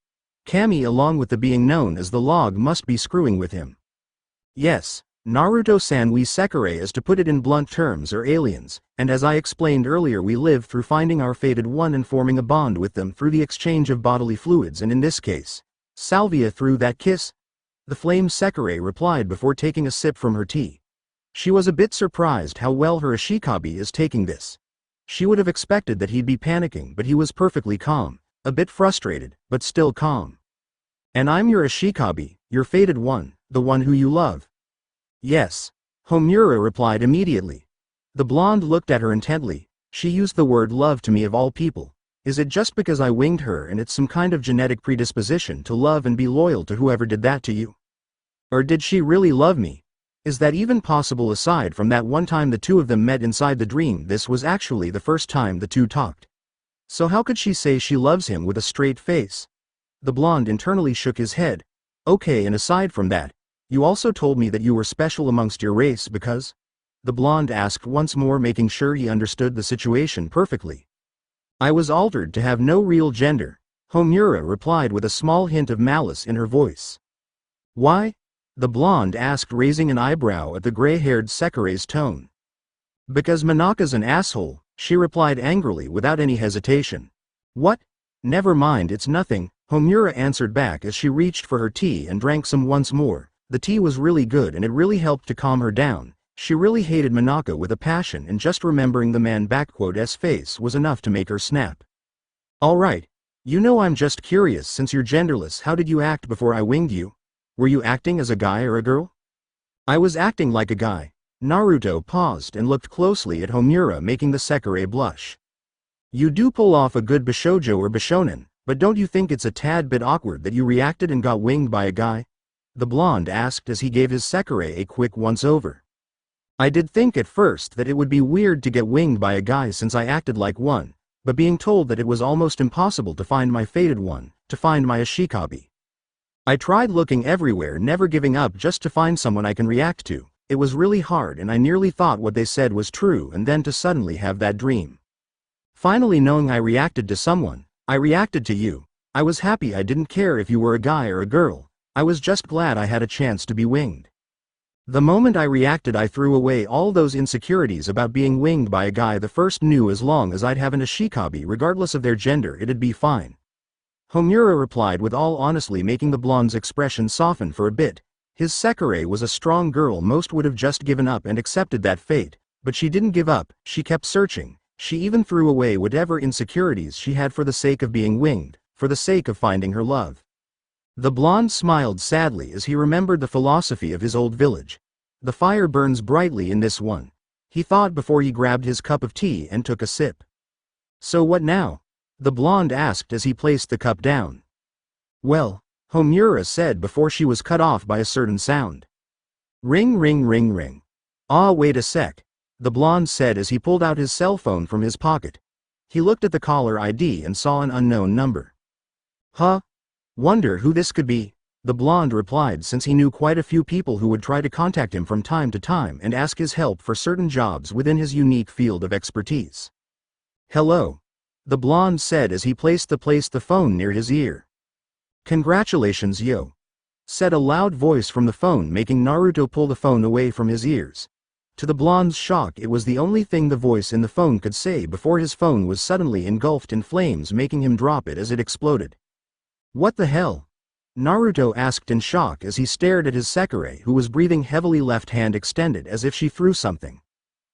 Speaker 1: Kami, along with the being known as the Log, must be screwing with him. Yes, Naruto-san, we Sekirei, as to put it in blunt terms, are aliens, and as I explained earlier, we live through finding our fated one and forming a bond with them through the exchange of bodily fluids, and in this case, salvia through that kiss. The flame Sekirei replied before taking a sip from her tea. She was a bit surprised how well her Ashikabi is taking this. She would have expected that he'd be panicking, but he was perfectly calm, a bit frustrated, but still calm. "And I'm your Ashikabi, your fated one, the one who you love." "Yes," Homura replied immediately. The blonde looked at her intently. "She used the word love to me of all people. Is it just because I winged her and it's some kind of genetic predisposition to love and be loyal to whoever did that to you? Or did she really love me? Is that even possible? Aside from that one time the two of them met inside the dream, this was actually the first time the two talked. So how could she say she loves him with a straight face?" The blonde internally shook his head. "Okay, and aside from that, you also told me that you were special amongst your race because?" The blonde asked once more, making sure he understood the situation perfectly. "I was altered to have no real gender," Homura replied with a small hint of malice in her voice. "Why?" the blonde asked, raising an eyebrow at the gray-haired Sekirei's tone. "Because Manaka's an asshole," she replied angrily without any hesitation. "What? Never mind, it's nothing," Homura answered back as she reached for her tea and drank some once more. The tea was really good and it really helped to calm her down. She really hated Manaka with a passion, and just remembering the man's face was enough to make her snap. "Alright. You know, I'm just curious, since you're genderless, how did you act before I winged you? Were you acting as a guy or a girl?" "I was acting like a guy." Naruto paused and looked closely at Homura, making the Sekirei blush. "You do pull off a good bishoujo or bishonen, but don't you think it's a tad bit awkward that you reacted and got winged by a guy?" the blonde asked as he gave his Sekirei a quick once-over. "I did think at first that it would be weird to get winged by a guy since I acted like one, but being told that it was almost impossible to find my fated one, to find my Ashikabi. I tried looking everywhere, never giving up, just to find someone I can react to. It was really hard, and I nearly thought what they said was true, and then to suddenly have that dream. Finally knowing I reacted to someone, I reacted to you. I was happy. I didn't care if you were a guy or a girl. I was just glad I had a chance to be winged." The moment I reacted I threw away all those insecurities about being winged by a guy the first knew as long as I'd have an ashikabi regardless of their gender it'd be fine. Homura replied with all honesty, making the blonde's expression soften for a bit. His Sekirei was a strong girl, most would have just given up and accepted that fate, but she didn't give up, she kept searching, she even threw away whatever insecurities she had for the sake of being winged, for the sake of finding her love. The blonde smiled sadly as he remembered the philosophy of his old village. The fire burns brightly in this one, he thought before he grabbed his cup of tea and took a sip. So what now? The blonde asked as he placed the cup down. Well, Homura said before she was cut off by a certain sound. Ring ring ring ring. Ah, wait a sec, the blonde said as he pulled out his cell phone from his pocket. He looked at the caller ID and saw an unknown number. Huh? Wonder who this could be, the blonde replied, since he knew quite a few people who would try to contact him from time to time and ask his help for certain jobs within his unique field of expertise. Hello, the blonde said as he placed the phone near his ear. Congratulations yo, said a loud voice from the phone, making Naruto pull the phone away from his ears. To the blonde's shock, it was the only thing the voice in the phone could say before his phone was suddenly engulfed in flames, making him drop it as it exploded. What the hell? Naruto asked in shock as he stared at his Sekirei, who was breathing heavily, left hand extended as if she threw something.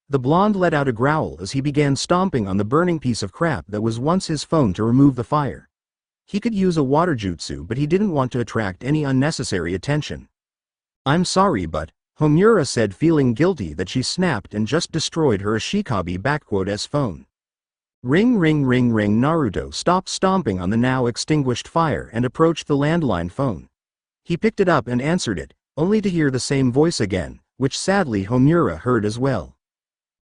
Speaker 1: The blonde let out a growl as he began stomping on the burning piece of crap that was once his phone to remove the fire. He could use a water jutsu, but he didn't want to attract any unnecessary attention. I'm sorry, but, Homura said, feeling guilty that she snapped and just destroyed her ashikabi phone. Ring ring ring ring. Naruto stopped stomping on the now extinguished fire and approached the landline phone. He picked it up and answered it, only to hear the same voice again, which sadly Homura heard as well.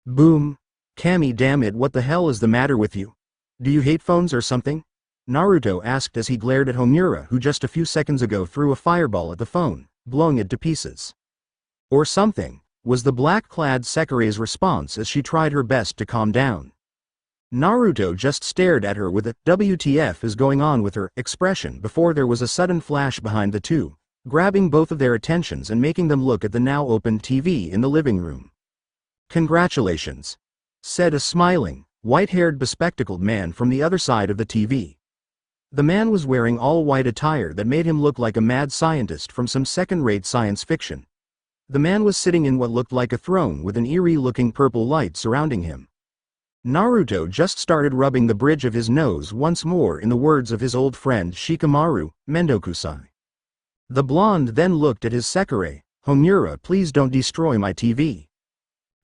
Speaker 1: Boom. Kami, damn it, what the hell is the matter with you? Do you hate phones or something? Naruto asked as he glared at Homura, who just a few seconds ago threw a fireball at the phone, blowing it to pieces. Or something, was the black-clad Sekirei's response as she tried her best to calm down. Naruto just stared at her with a "WTF is going on with her" expression before there was a sudden flash behind the two, grabbing both of their attentions and making them look at the now open TV in the living room. Congratulations, said a smiling, white-haired bespectacled man from the other side of the TV. The man was wearing all-white attire that made him look like a mad scientist from some second-rate science fiction. The man was sitting in what looked like a throne with an eerie-looking purple light surrounding him. Naruto just started rubbing the bridge of his nose once more, in the words of his old friend Shikamaru, Mendokusai. The blonde then looked at his Sekirei. Homura, please don't destroy my TV.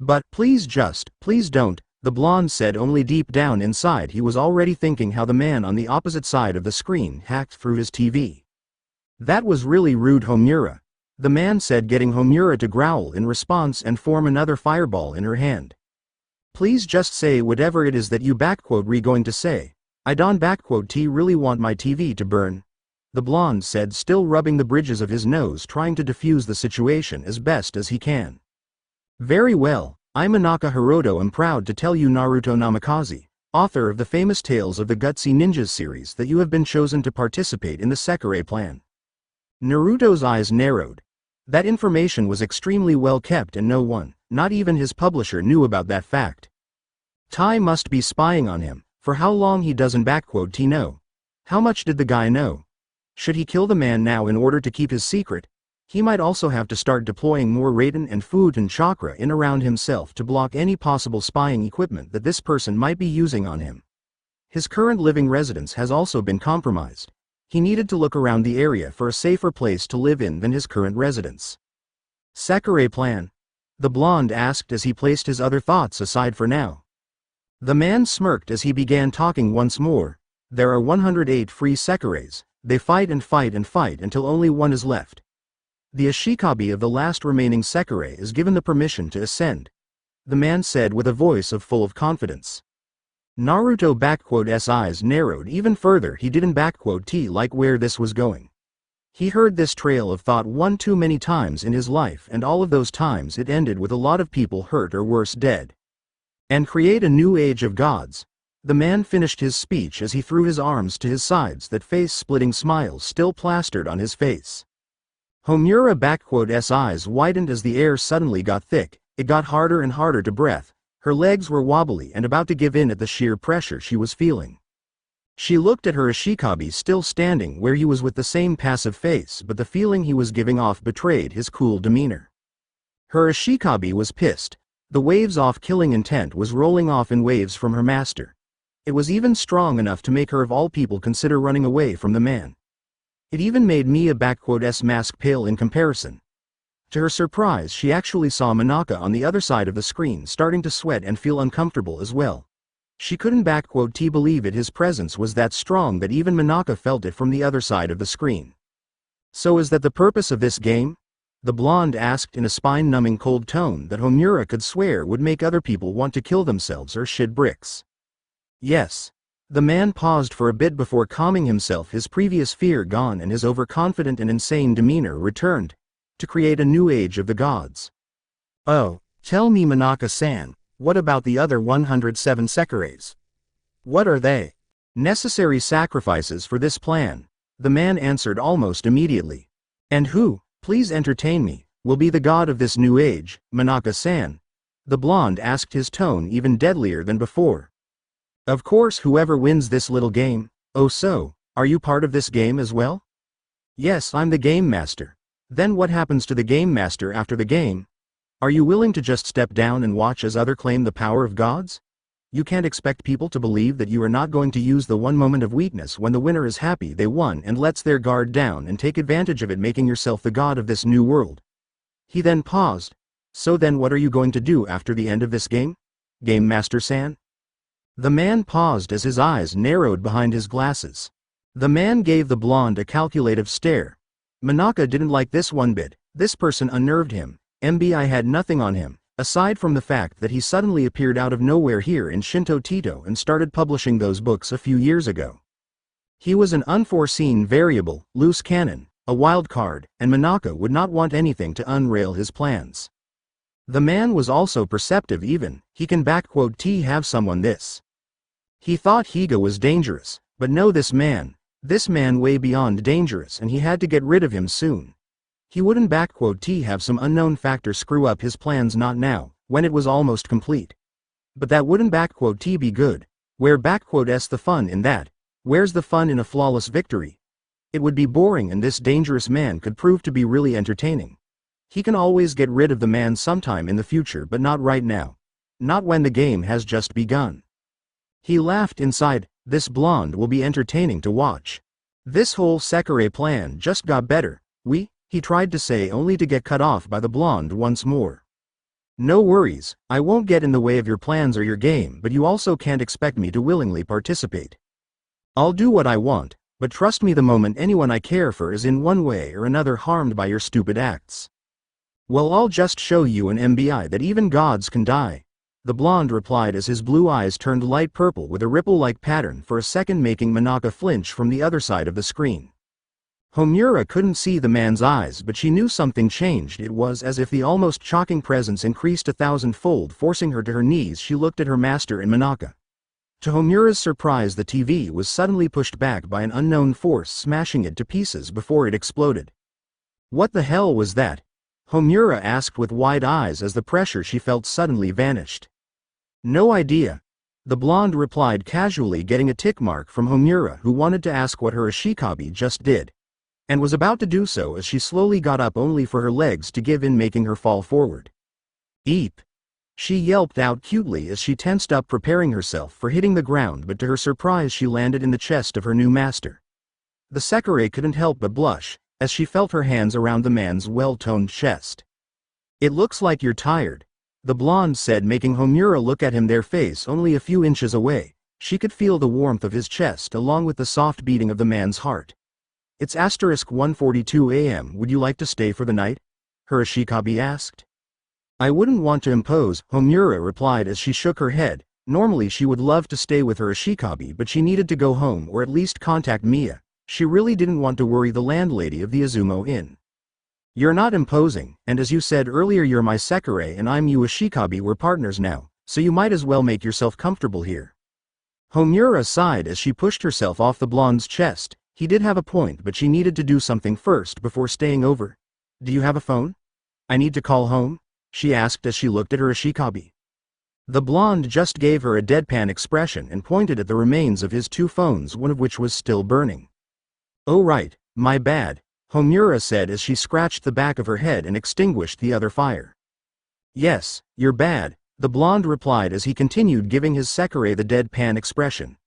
Speaker 1: But, please don't, the blonde said, only deep down inside he was already thinking how the man on the opposite side of the screen hacked through his TV. That was really rude, Homura, the man said, getting Homura to growl in response and form another fireball in her hand. Please just say whatever it is that you re going to say. I don't T really want my TV to burn, the blonde said, still rubbing the bridges of his nose, trying to defuse the situation as best as he can. Very well, I'm Inaka Hiroto, am proud to tell you, Naruto Namikaze, author of the famous Tales of the Gutsy Ninjas series, that you have been chosen to participate in the Sekirei plan. Naruto's eyes narrowed. That information was extremely well kept and no one, not even his publisher, knew about that fact. Tai must be spying on him. For how long he doesn't T know? How much did the guy know? Should he kill the man now in order to keep his secret? He might also have to start deploying more Raiden and Futon chakra in around himself to block any possible spying equipment that this person might be using on him. His current living residence has also been compromised. He needed to look around the area for a safer place to live in than his current residence. Sekirei plan? The blonde asked as he placed his other thoughts aside for now. The man smirked as he began talking once more. There are 108 free Sekireis. They fight and fight and fight until only one is left. The ashikabi of the last remaining Sekirei is given the permission to ascend, the man said with a voice full of confidence. Naruto's eyes narrowed even further. He didn't like where this was going. He heard this trail of thought one too many times in his life, and all of those times it ended with a lot of people hurt or worse, dead. And create a new age of gods. The man finished his speech as he threw his arms to his sides, that face-splitting smile still plastered on his face. Homura's eyes widened as the air suddenly got thick. It got harder and harder to breathe. Her legs were wobbly and about to give in at the sheer pressure she was feeling. She looked at her Ashikabi still standing where he was with the same passive face, but the feeling he was giving off betrayed his cool demeanor. Her Ashikabi was pissed. The waves off killing intent was rolling off in waves from her master. It was even strong enough to make her of all people consider running away from the man. It even made Mia's mask pale in comparison. To her surprise, she actually saw Manaka on the other side of the screen starting to sweat and feel uncomfortable as well. She couldn't believe it, his presence was that strong that even Manaka felt it from the other side of the screen. So is that the purpose of this game? The blonde asked in a spine-numbing cold tone that Homura could swear would make other people want to kill themselves or shit bricks. Yes. The man paused for a bit before calming himself, his previous fear gone and his overconfident and insane demeanor returned, to create a new age of the gods. Oh, tell me, Manaka-san, what about the other 107 Sekireis? What are they? Necessary sacrifices for this plan, the man answered almost immediately. And who, please entertain me, will be the god of this new age, Manaka-san? The blonde asked, his tone even deadlier than before. Of course, whoever wins this little game. Oh, so, are you part of this game as well? Yes, I'm the game master. Then what happens to the game master after the game? Are you willing to just step down and watch as others claim the power of gods? You can't expect people to believe that you are not going to use the one moment of weakness when the winner is happy they won and lets their guard down and take advantage of it, making yourself the god of this new world. He then paused. So then what are you going to do after the end of this game? Game Master-san? The man paused as his eyes narrowed behind his glasses. The man gave the blonde a calculative stare. Manaka didn't like this one bit. This person unnerved him. MBI had nothing on him, aside from the fact that he suddenly appeared out of nowhere here in Shinto Tito and started publishing those books a few years ago. He was an unforeseen variable, loose cannon, a wild card, and Manaka would not want anything to unrail his plans. The man was also perceptive even, he can have someone this. He thought Higa was dangerous, but no, this man way beyond dangerous, and he had to get rid of him soon. He wouldn't have some unknown factor screw up his plans, not now, when it was almost complete. But that wouldn't be good. Where the fun in that? Where's the fun in a flawless victory? It would be boring, and this dangerous man could prove to be really entertaining. He can always get rid of the man sometime in the future, but not right now. Not when the game has just begun. He laughed inside. This blonde will be entertaining to watch. This whole Sekirei plan just got better. He tried to say, only to get cut off by the blonde once more. No worries, I won't get in the way of your plans or your game, but you also can't expect me to willingly participate. I'll do what I want, but trust me, the moment anyone I care for is in one way or another harmed by your stupid acts. Well, I'll just show you an MBI that even gods can die. The blonde replied as his blue eyes turned light purple with a ripple-like pattern for a second, making Manaka flinch from the other side of the screen. Homura couldn't see the man's eyes, but she knew something changed. It was as if the almost shocking presence increased 1,000-fold, forcing her to her knees. She looked at her master and Manaka. To Homura's surprise, the TV was suddenly pushed back by an unknown force, smashing it to pieces before it exploded. What the hell was that? Homura asked with wide eyes as the pressure she felt suddenly vanished. No idea. The blonde replied casually, getting a tick mark from Homura, who wanted to ask what her Ashikabi just did, and was about to do so as she slowly got up, only for her legs to give in, making her fall forward. Eep! She yelped out cutely as she tensed up, preparing herself for hitting the ground, but to her surprise she landed in the chest of her new master. The Sekirei couldn't help but blush as she felt her hands around the man's well-toned chest. It looks like you're tired, the blonde said, making Homura look at him, their face only a few inches away. She could feel the warmth of his chest along with the soft beating of the man's heart. It's *1:42 a.m. Would you like to stay for the night? Her Ashikabi asked. I wouldn't want to impose, Homura replied as she shook her head. Normally she would love to stay with her Ashikabi, but she needed to go home or at least contact Mia. She really didn't want to worry the landlady of the Isumo Inn. You're not imposing, and as you said earlier, you're my Sekirei and I'm your Ashikabi. We're partners now, so you might as well make yourself comfortable here. Homura sighed as she pushed herself off the blonde's chest. He did have a point, but she needed to do something first before staying over. Do you have a phone? I need to call home, she asked as she looked at her ashikabi. The blonde just gave her a deadpan expression and pointed at the remains of his two phones, one of which was still burning. Oh right, my bad, Homura said as she scratched the back of her head and extinguished the other fire. Yes, you're bad, the blonde replied as he continued giving his Sekirei the deadpan expression.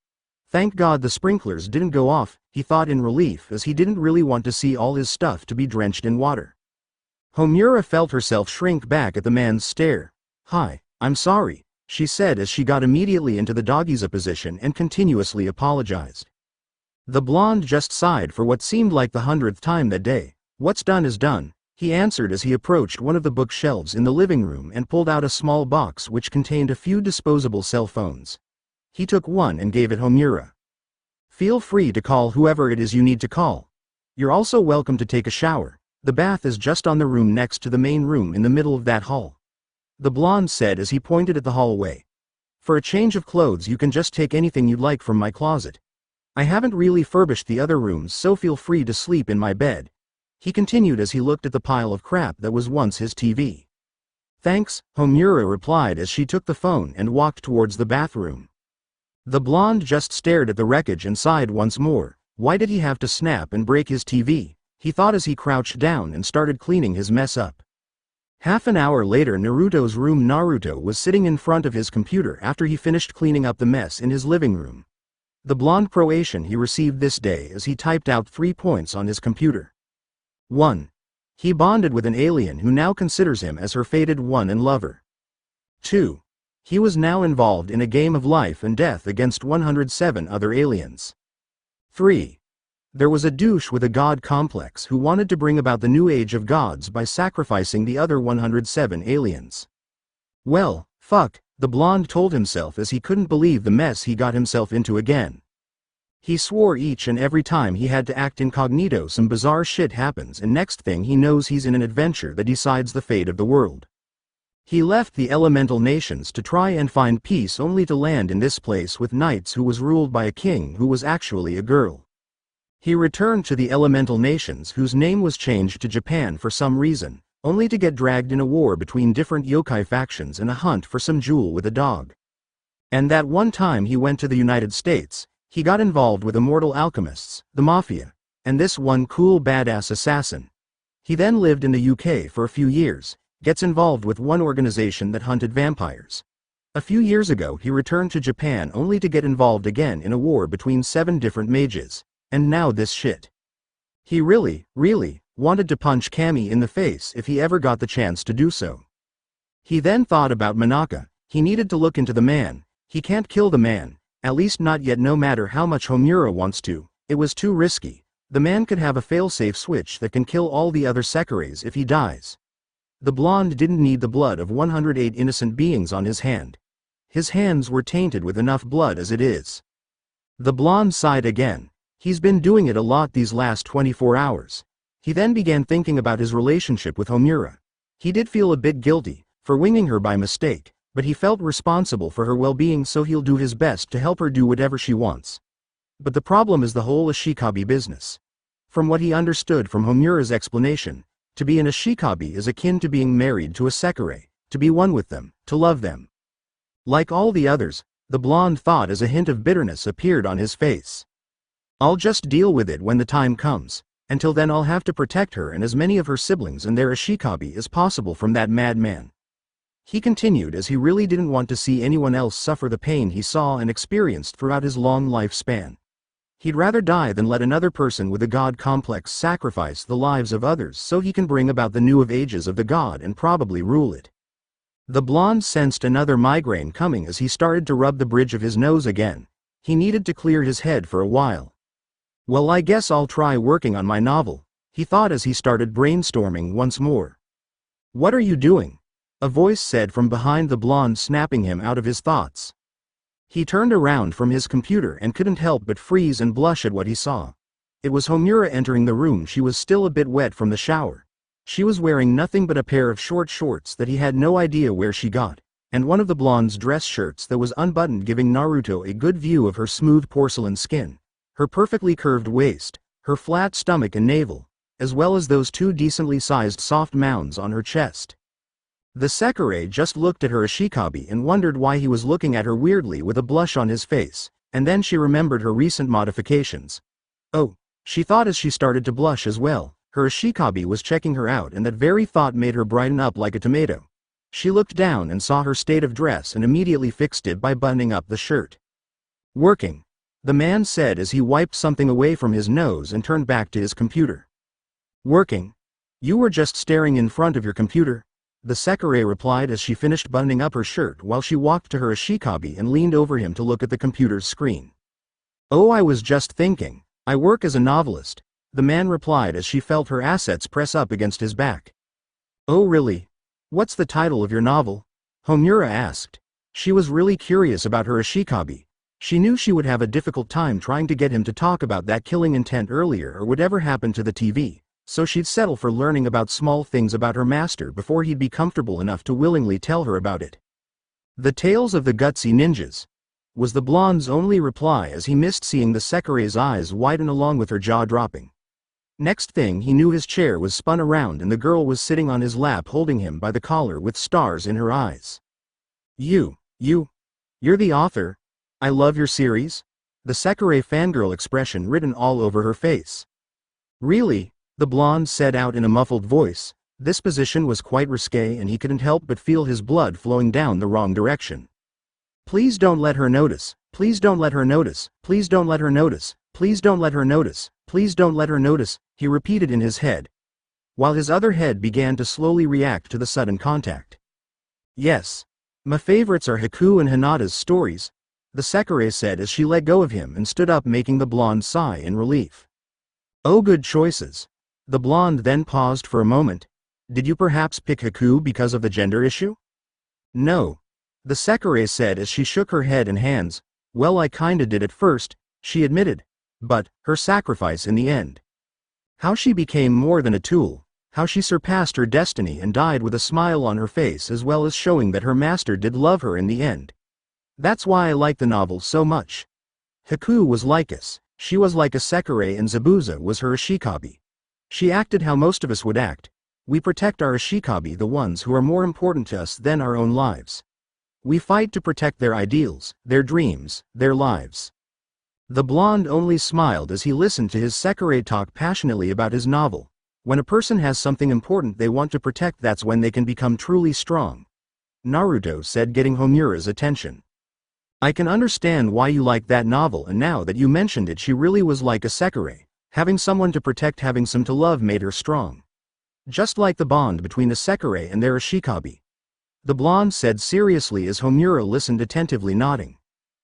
Speaker 1: Thank God the sprinklers didn't go off, he thought in relief, as he didn't really want to see all his stuff to be drenched in water. Homura felt herself shrink back at the man's stare. Hi, I'm sorry, she said as she got immediately into the doggies position and continuously apologized. The blonde just sighed for what seemed like the 100th time that day. What's done is done, he answered as he approached one of the bookshelves in the living room and pulled out a small box which contained a few disposable cell phones. He took one and gave it Homura. Feel free to call whoever it is you need to call. You're also welcome to take a shower. The bath is just on the room next to the main room in the middle of that hall. The blonde said as he pointed at the hallway. For a change of clothes you can just take anything you'd like from my closet. I haven't really furbished the other rooms, so feel free to sleep in my bed, he continued as he looked at the pile of crap that was once his TV. Thanks, Homura replied as she took the phone and walked towards the bathroom. The blonde just stared at the wreckage and sighed once more. Why did he have to snap and break his TV? He thought as he crouched down and started cleaning his mess up. Half an hour later, Naruto's room. Naruto was sitting in front of his computer after he finished cleaning up the mess in his living room. The blonde promotion he received this day as he typed out 3 points on his computer. 1. He bonded with an alien who now considers him as her fated one and lover. 2. He was now involved in a game of life and death against 107 other aliens. 3. There was a douche with a god complex who wanted to bring about the new age of gods by sacrificing the other 107 aliens. Well, fuck, the blonde told himself as he couldn't believe the mess he got himself into again. He swore each and every time he had to act incognito some bizarre shit happens, and next thing he knows he's in an adventure that decides the fate of the world. He left the elemental nations to try and find peace, only to land in this place with knights who was ruled by a king who was actually a girl. He returned to the elemental nations whose name was changed to Japan for some reason, only to get dragged in a war between different yokai factions and a hunt for some jewel with a dog. And that one time he went to the United States, he got involved with immortal alchemists, the mafia, and this one cool badass assassin. He then lived in the UK for a few years, gets involved with one organization that hunted vampires. A few years ago he returned to Japan only to get involved again in a war between 7 different mages, and now this shit. He really wanted to punch Kami in the face if he ever got the chance to do so. He then thought about Manaka. He needed to look into the man. He can't kill the man, at least not yet, no matter how much Homura wants to. It was too risky. The man could have a failsafe switch that can kill all the other Sekireis if he dies. The blonde didn't need the blood of 108 innocent beings on his hand. His hands were tainted with enough blood as it is. The blonde sighed again. He's been doing it a lot these last 24 hours. He then began thinking about his relationship with Homura. He did feel a bit guilty for winging her by mistake, but he felt responsible for her well-being, so he'll do his best to help her do whatever she wants. But the problem is the whole ashikabi business. From what he understood from Homura's explanation, to be an ashikabi is akin to being married to a Sekirei, to be one with them, to love them. Like all the others, the blonde thought as a hint of bitterness appeared on his face. I'll just deal with it when the time comes. Until then I'll have to protect her and as many of her siblings and their ashikabi as possible from that madman. He continued as he really didn't want to see anyone else suffer the pain he saw and experienced throughout his long lifespan. He'd rather die than let another person with a god complex sacrifice the lives of others so he can bring about the new of ages of the god and probably rule it. The blonde sensed another migraine coming as he started to rub the bridge of his nose again. He needed to clear his head for a while. Well, I guess I'll try working on my novel, he thought as he started brainstorming once more. What are you doing? A voice said from behind the blonde, snapping him out of his thoughts. He turned around from his computer and couldn't help but freeze and blush at what he saw. It was Homura entering the room. She was still a bit wet from the shower. She was wearing nothing but a pair of short shorts that he had no idea where she got, and one of the blonde's dress shirts that was unbuttoned, giving Naruto a good view of her smooth porcelain skin, her perfectly curved waist, her flat stomach and navel, as well as those two decently sized soft mounds on her chest. The Sekirei just looked at her Ashikabi and wondered why he was looking at her weirdly with a blush on his face, and then she remembered her recent modifications. Oh, she thought as she started to blush as well. Her Ashikabi was checking her out, and that very thought made her brighten up like a tomato. She looked down and saw her state of dress and immediately fixed it by buttoning up the shirt. "Working," the man said as he wiped something away from his nose and turned back to his computer. "Working? You were just staring in front of your computer?" the Sekirei replied as she finished buttoning up her shirt while she walked to her Ashikabi and leaned over him to look at the computer's screen. "Oh, I was just thinking. I work as a novelist," the man replied as she felt her assets press up against his back. "Oh really? What's the title of your novel?" Homura asked. She was really curious about her Ashikabi. She knew she would have a difficult time trying to get him to talk about that killing intent earlier or whatever happened to the TV, so she'd settle for learning about small things about her master before he'd be comfortable enough to willingly tell her about it. "The Tales of the Gutsy Ninjas," was the blonde's only reply as he missed seeing the Sekirei's eyes widen along with her jaw dropping. Next thing he knew, his chair was spun around and the girl was sitting on his lap holding him by the collar with stars in her eyes. You're the author? I love your series?" The Sekirei fangirl expression written all over her face. "Really?" the blonde said out in a muffled voice. This position was quite risque and he couldn't help but feel his blood flowing down the wrong direction. "Please don't let her notice. Please don't let her notice. Please don't let her notice. Please don't let her notice. Please don't let her notice," he repeated in his head, while his other head began to slowly react to the sudden contact. "Yes. My favorites are Haku and Hinata's stories," the Sekirei said as she let go of him and stood up, making the blonde sigh in relief. "Oh, good choices." The blonde then paused for a moment. "Did you perhaps pick Haku because of the gender issue?" "No," the Sekirei said as she shook her head and hands. "Well, I kinda did at first," she admitted. "But, her sacrifice in the end. How she became more than a tool, how she surpassed her destiny and died with a smile on her face, as well as showing that her master did love her in the end. That's why I like the novel so much." Haku was like us. She was like a Sekirei and Zabuza was her Ashikabi. She acted how most of us would act. We protect our Ashikabi, the ones who are more important to us than our own lives. We fight to protect their ideals, their dreams, their lives. The blonde only smiled as he listened to his Sekirei talk passionately about his novel. When a person has something important they want to protect, that's when they can become truly strong. Naruto said, getting Homura's attention. "I can understand why you like that novel, and now that you mentioned it, she really was like a Sekirei. Having someone to protect, having some to love made her strong. Just like the bond between a Sekirei and their Ashikabi," the blonde said seriously as Homura listened attentively, nodding.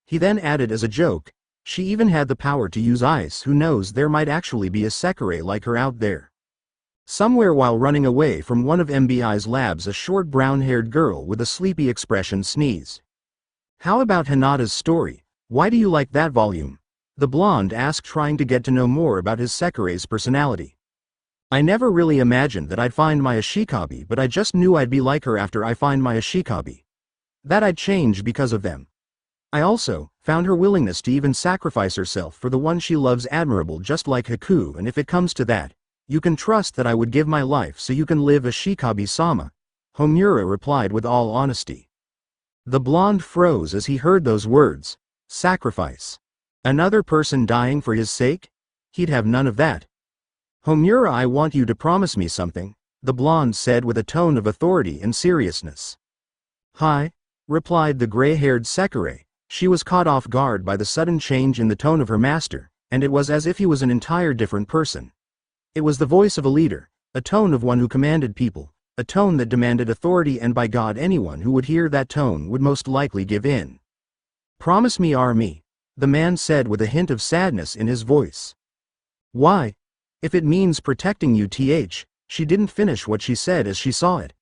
Speaker 1: He then added as a joke, "She even had the power to use ice. Who knows, there might actually be a Sekirei like her out there somewhere." While running away from one of MBI's labs, a short brown-haired girl with a sleepy expression sneezed. "How about Hinata's story? Why do you like that volume?" the blonde asked, trying to get to know more about his Sekirei's personality. "I never really imagined that I'd find my Ashikabi, but I just knew I'd be like her after I find my Ashikabi. That I'd change because of them. I also found her willingness to even sacrifice herself for the one she loves admirable, just like Haku, and if it comes to that, you can trust that I would give my life so you can live Ashikabi-sama," Homura replied with all honesty. The blonde froze as he heard those words. Sacrifice? Another person dying for his sake? He'd have none of that. "Homura, I want you to promise me something," the blonde said with a tone of authority and seriousness. "Hi," replied the gray-haired Sekirei. She was caught off guard by the sudden change in the tone of her master, and it was as if he was an entire different person. It was the voice of a leader, a tone of one who commanded people, a tone that demanded authority, and by God, anyone who would hear that tone would most likely give in. "Promise me, Army," the man said with a hint of sadness in his voice. "Why? If it means protecting you, she didn't finish what she said as she saw it.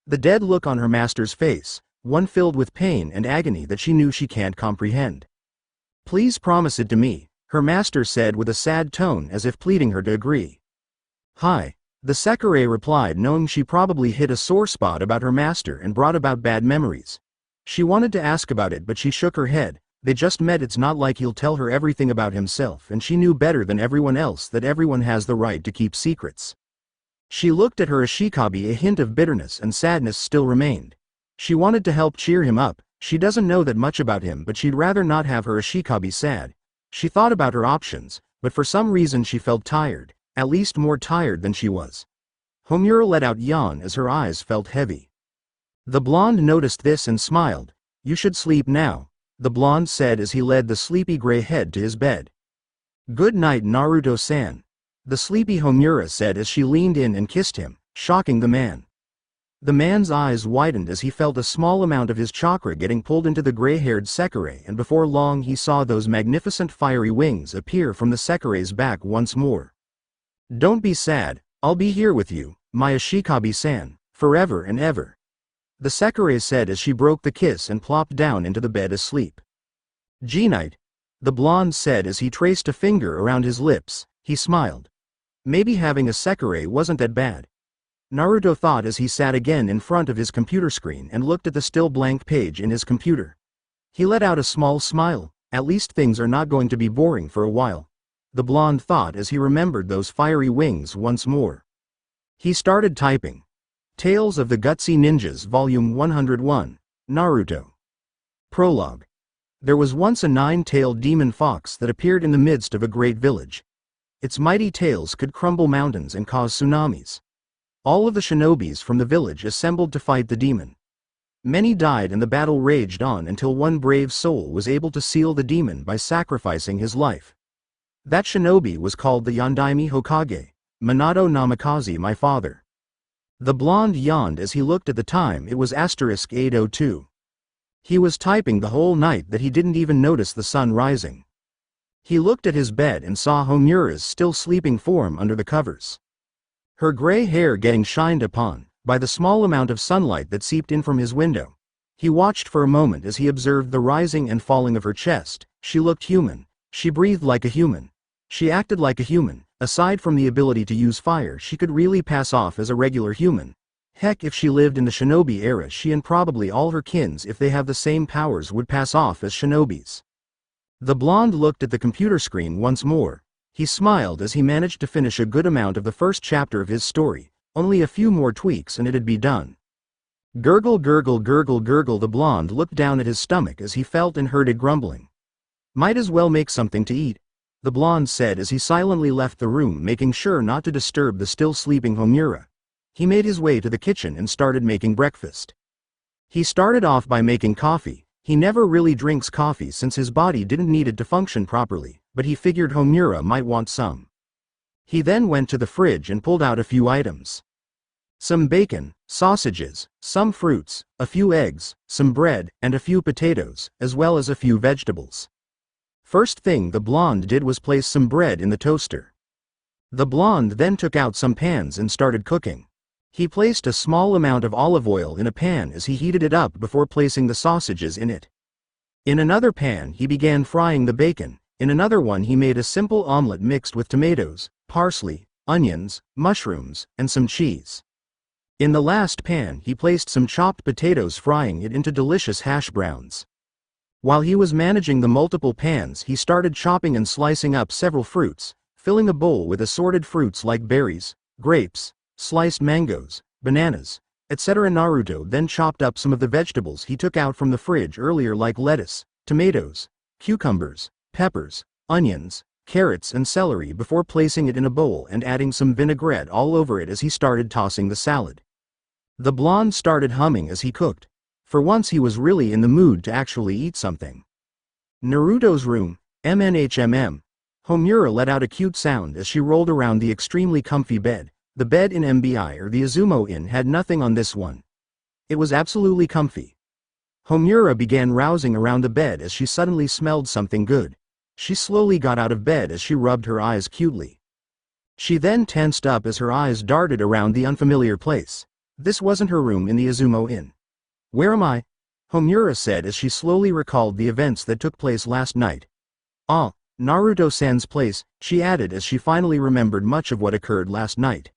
Speaker 1: The dead look on her master's face, one filled with pain and agony that she knew she can't comprehend. "Please promise it to me," her master said with a sad tone, as if pleading her to agree. "Hi," the Sekirei replied, knowing she probably hit a sore spot about her master and brought about bad memories. She wanted to ask about it, but she shook her head. They just met. It's not like he'll tell her everything about himself, and she knew better than everyone else that everyone has the right to keep secrets. She looked at her Ashikabi. A hint of bitterness and sadness still remained. She wanted to help cheer him up. She doesn't know that much about him, but she'd rather not have her Ashikabi sad. She thought about her options, but for some reason she felt tired, at least more tired than she was. Homura let out a yawn as her eyes felt heavy. The blonde noticed this and smiled. "You should sleep now," the blonde said as he led the sleepy gray head to his bed. "Good night, Naruto-san," the sleepy Homura said as she leaned in and kissed him, shocking the man. The man's eyes widened as he felt a small amount of his chakra getting pulled into the gray-haired Sekirei, and before long he saw those magnificent fiery wings appear from the Sekirei's back once more. "Don't be sad, I'll be here with you, my Ashikabi-san, forever and ever," the Sekirei said as she broke the kiss and plopped down into the bed asleep. "G-night," the blonde said as he traced a finger around his lips. He smiled. Maybe having a Sekirei wasn't that bad. Naruto thought as he sat again in front of his computer screen and looked at the still blank page in his computer. He let out a small smile. At least things are not going to be boring for a while, the blonde thought as he remembered those fiery wings once more. He started typing. Tales of the Gutsy Ninjas Volume 101, Naruto. Prologue. There was once a 9-tailed demon fox that appeared in the midst of a great village. Its mighty tails could crumble mountains and cause tsunamis. All of the shinobis from the village assembled to fight the demon. Many died and the battle raged on until one brave soul was able to seal the demon by sacrificing his life. That shinobi was called the Yondaime Hokage, Minato Namikaze, my father. The blonde yawned as he looked at the time. It was *802. He was typing the whole night that he didn't even notice the sun rising. He looked at his bed and saw Homura's still sleeping form under the covers. Her gray hair getting shined upon by the small amount of sunlight that seeped in from his window. He watched for a moment as he observed the rising and falling of her chest. She looked human. She breathed like a human. She acted like a human. Aside from the ability to use fire, she could really pass off as a regular human. Heck, if she lived in the shinobi era, she and probably all her kins, if they have the same powers, would pass off as shinobis. The blonde looked at the computer screen once more. He smiled as he managed to finish a good amount of the first chapter of his story. Only a few more tweaks and it'd be done. Gurgle, gurgle, gurgle, gurgle. The blonde looked down at his stomach as he felt and heard it grumbling. "Might as well make something to eat," the blonde said as he silently left the room, making sure not to disturb the still sleeping Homura. He made his way to the kitchen and started making breakfast. He started off by making coffee. He never really drinks coffee since his body didn't need it to function properly, but he figured Homura might want some. He then went to the fridge and pulled out a few items. Some bacon, sausages, some fruits, a few eggs, some bread, and a few potatoes, as well as a few vegetables. First thing the blonde did was place some bread in the toaster. The blonde then took out some pans and started cooking. He placed a small amount of olive oil in a pan as he heated it up before placing the sausages in it. In another pan he began frying the bacon. In another one he made a simple omelet mixed with tomatoes, parsley, onions, mushrooms, and some cheese. In the last pan he placed some chopped potatoes, frying it into delicious hash browns. While he was managing the multiple pans, he started chopping and slicing up several fruits, filling a bowl with assorted fruits like berries, grapes, sliced mangoes, bananas, etc. Naruto then chopped up some of the vegetables he took out from the fridge earlier, like lettuce, tomatoes, cucumbers, peppers, onions, carrots, and celery, before placing it in a bowl and adding some vinaigrette all over it as he started tossing the salad. The blonde started humming as he cooked. For once he was really in the mood to actually eat something. Naruto's room, MNHMM. Homura let out a cute sound as she rolled around the extremely comfy bed. The bed in MBI or the Isumo Inn had nothing on this one. It was absolutely comfy. Homura began rousing around the bed as she suddenly smelled something good. She slowly got out of bed as she rubbed her eyes cutely. She then tensed up as her eyes darted around the unfamiliar place. This wasn't her room in the Isumo Inn. "Where am I?" Homura said as she slowly recalled the events that took place last night. "Ah, Naruto-san's place," she added as she finally remembered much of what occurred last night.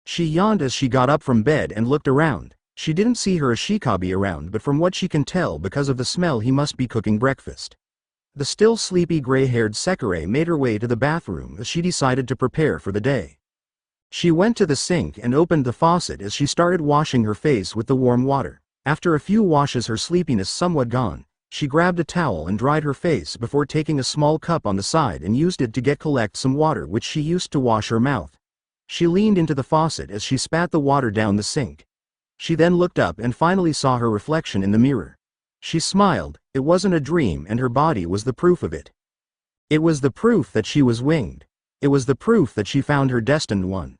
Speaker 1: She yawned as she got up from bed and looked around. She didn't see her Ashikabi around, but from what she can tell, because of the smell, he must be cooking breakfast. The still sleepy gray-haired Sekirei made her way to the bathroom as she decided to prepare for the day. She went to the sink and opened the faucet as she started washing her face with the warm water. After a few washes, her sleepiness somewhat gone, she grabbed a towel and dried her face before taking a small cup on the side and used it to collect some water which she used to wash her mouth. She leaned into the faucet as she spat the water down the sink. She then looked up and finally saw her reflection in the mirror. She smiled. It wasn't a dream, and her body was the proof of it. It was the proof that she was winged. It was the proof that she found her destined one.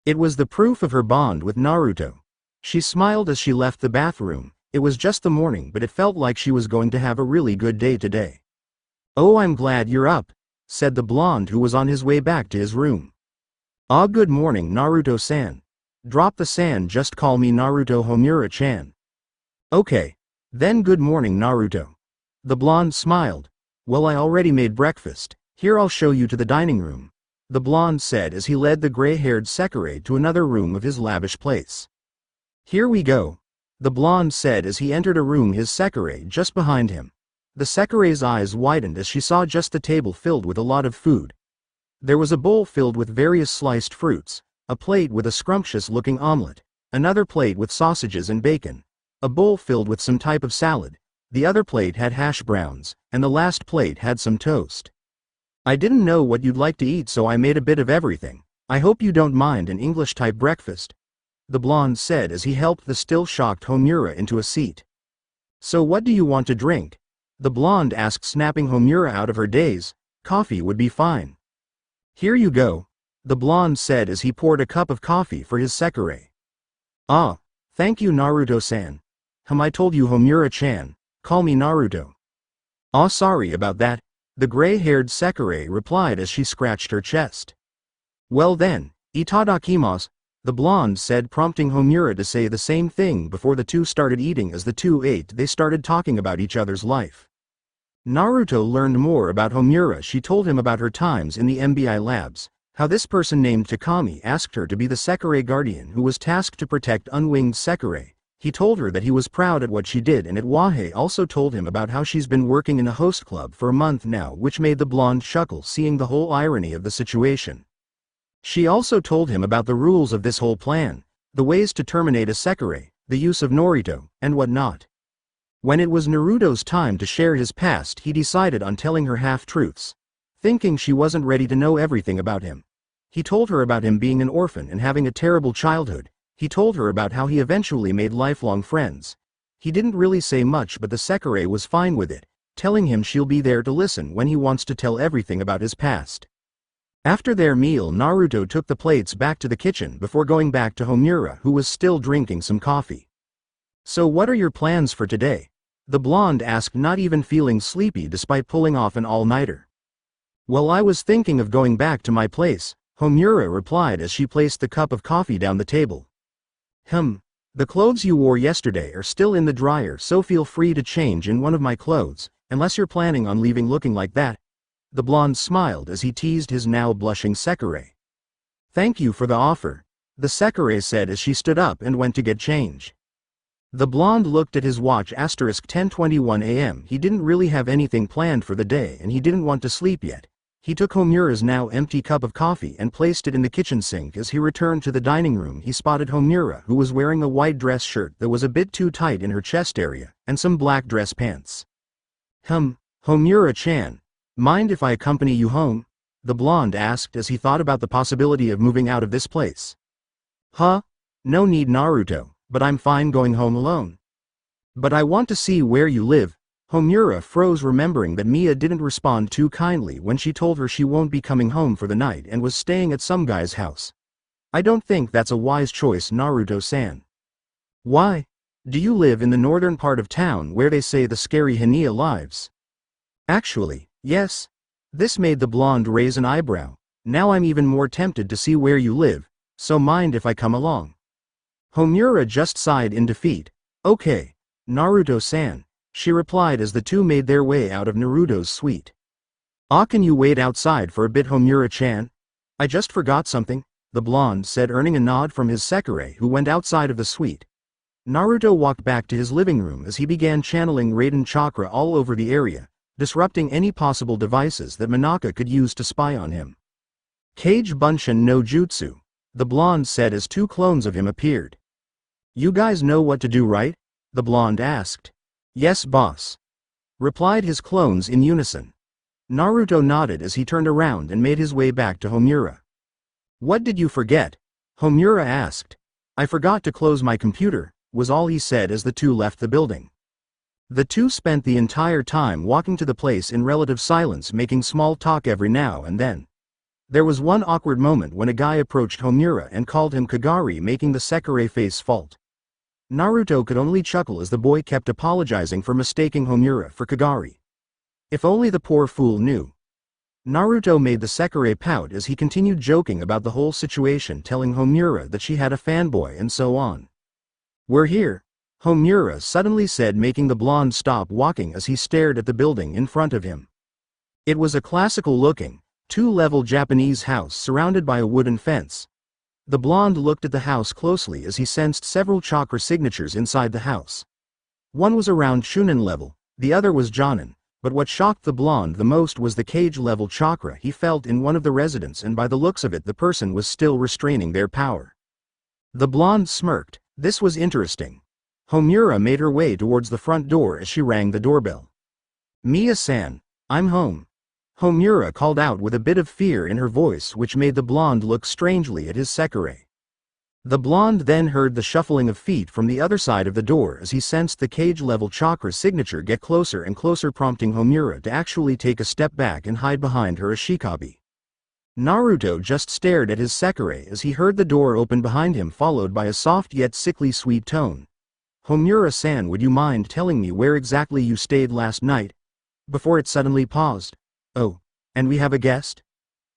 Speaker 1: It was the proof of her bond with Naruto. She smiled as she left the bathroom. It was just the morning, but it felt like she was going to have a really good day today. "Oh, I'm glad you're up," said the blonde who was on his way back to his room. "Ah, good morning, Naruto-san. Drop the san, just call me Naruto Homura-chan." "Okay. Then good morning, Naruto." The blonde smiled. "Well, I already made breakfast. Here, I'll show you to the dining room," the blonde said as he led the gray-haired Sekirei to another room of his lavish place. "Here we go," the blonde said as he entered a room, his Sekirei just behind him. The Sekirei's eyes widened as she saw just the table filled with a lot of food. There was a bowl filled with various sliced fruits, a plate with a scrumptious-looking omelet, another plate with sausages and bacon, a bowl filled with some type of salad, the other plate had hash browns, and the last plate had some toast. "I didn't know what you'd like to eat, so I made a bit of everything. I hope you don't mind an English-type breakfast," the blonde said as he helped the still-shocked Homura into a seat. "So what do you want to drink?" the blonde asked, snapping Homura out of her daze. "Coffee would be fine." "Here you go," the blonde said as he poured a cup of coffee for his Sekirei. "Ah, thank you, Naruto-san. I told you Homura-chan, call me Naruto." "Ah, sorry about that," the gray-haired Sekirei replied as she scratched her chest. "Well then, itadakimasu," the blonde said, prompting Homura to say the same thing before the two started eating. As the two ate, they started talking about each other's life. Naruto learned more about Homura. She told him about her times in the MBI labs, how this person named Takami asked her to be the Sekirei guardian who was tasked to protect unwinged Sekirei. He told her that he was proud at what she did, and Wahei also told him about how she's been working in a host club for a month now, which made the blonde chuckle, seeing the whole irony of the situation. She also told him about the rules of this whole plan, the ways to terminate a Sekirei, the use of Naruto, and whatnot. When it was Naruto's time to share his past, he decided on telling her half-truths, thinking she wasn't ready to know everything about him. He told her about him being an orphan and having a terrible childhood. He told her about how he eventually made lifelong friends. He didn't really say much, but the Sekirei was fine with it, telling him she'll be there to listen when he wants to tell everything about his past. After their meal, Naruto took the plates back to the kitchen before going back to Homura, who was still drinking some coffee. "So what are your plans for today?" the blonde asked, not even feeling sleepy despite pulling off an all-nighter. "Well, I was thinking of going back to my place," Homura replied as she placed the cup of coffee down the table. The clothes you wore yesterday are still in the dryer, so feel free to change in one of my clothes, unless you're planning on leaving looking like that." The blonde smiled as he teased his now blushing Sekirei. "Thank you for the offer," the Sekirei said as she stood up and went to get change. The blonde looked at his watch, *10:21 a.m. He didn't really have anything planned for the day and he didn't want to sleep yet. He took Homura's now empty cup of coffee and placed it in the kitchen sink. As he returned to the dining room, he spotted Homura, who was wearing a white dress shirt that was a bit too tight in her chest area, and some black dress pants. "Homura-chan, mind if I accompany you home?" the blonde asked as he thought about the possibility of moving out of this place. "Huh? No need, Naruto, but I'm fine going home alone." "But I want to see where you live." Homura froze, remembering that Mia didn't respond too kindly when she told her she won't be coming home for the night and was staying at some guy's house. "I don't think that's a wise choice, Naruto-san." "Why? Do you live in the northern part of town where they say the scary Hania lives?" "Actually, yes." This made the blonde raise an eyebrow. "Now I'm even more tempted to see where you live, so mind if I come along?" Homura just sighed in defeat. "Okay, Naruto-san," she replied as the two made their way out of Naruto's suite. "Ah, can you wait outside for a bit, Homura-chan? I just forgot something," the blonde said, earning a nod from his Sekirei, who went outside of the suite. Naruto walked back to his living room as he began channeling Raiden chakra all over the area, disrupting any possible devices that Manaka could use to spy on him. Kage Bunshin no Jutsu, the blonde said as two clones of him appeared. You guys know what to do, right? The blonde asked. Yes, boss, replied his clones in unison. Naruto nodded as he turned around and made his way back to Homura. What did you forget? Homura asked. I forgot to close my computer, was all he said as the two left the building. The two spent the entire time walking to the place in relative silence, making small talk every now and then. There was one awkward moment when a guy approached Homura and called him Kagari, making the Sekirei face fault. Naruto could only chuckle as the boy kept apologizing for mistaking Homura for Kagari. If only the poor fool knew. Naruto made the Sekirei pout as he continued joking about the whole situation, telling Homura that she had a fanboy and so on. We're here, Homura suddenly said, making the blonde stop walking as he stared at the building in front of him. It was a classical-looking, two-level Japanese house surrounded by a wooden fence. The blonde looked at the house closely as he sensed several chakra signatures inside the house. One was around Chunin level, the other was Jonin. But what shocked the blonde the most was the cage-level chakra he felt in one of the residents, and by the looks of it the person was still restraining their power. The blonde smirked. This was interesting. Homura made her way towards the front door as she rang the doorbell. Mia-san, I'm home. Homura called out with a bit of fear in her voice, which made the blonde look strangely at his Sekirei. The blonde then heard the shuffling of feet from the other side of the door as he sensed the cage-level chakra signature get closer and closer, prompting Homura to actually take a step back and hide behind her ashikabi. Naruto just stared at his Sekirei as he heard the door open behind him, followed by a soft yet sickly sweet tone. Homura-san, would you mind telling me where exactly you stayed last night? Before it suddenly paused. Oh, and we have a guest?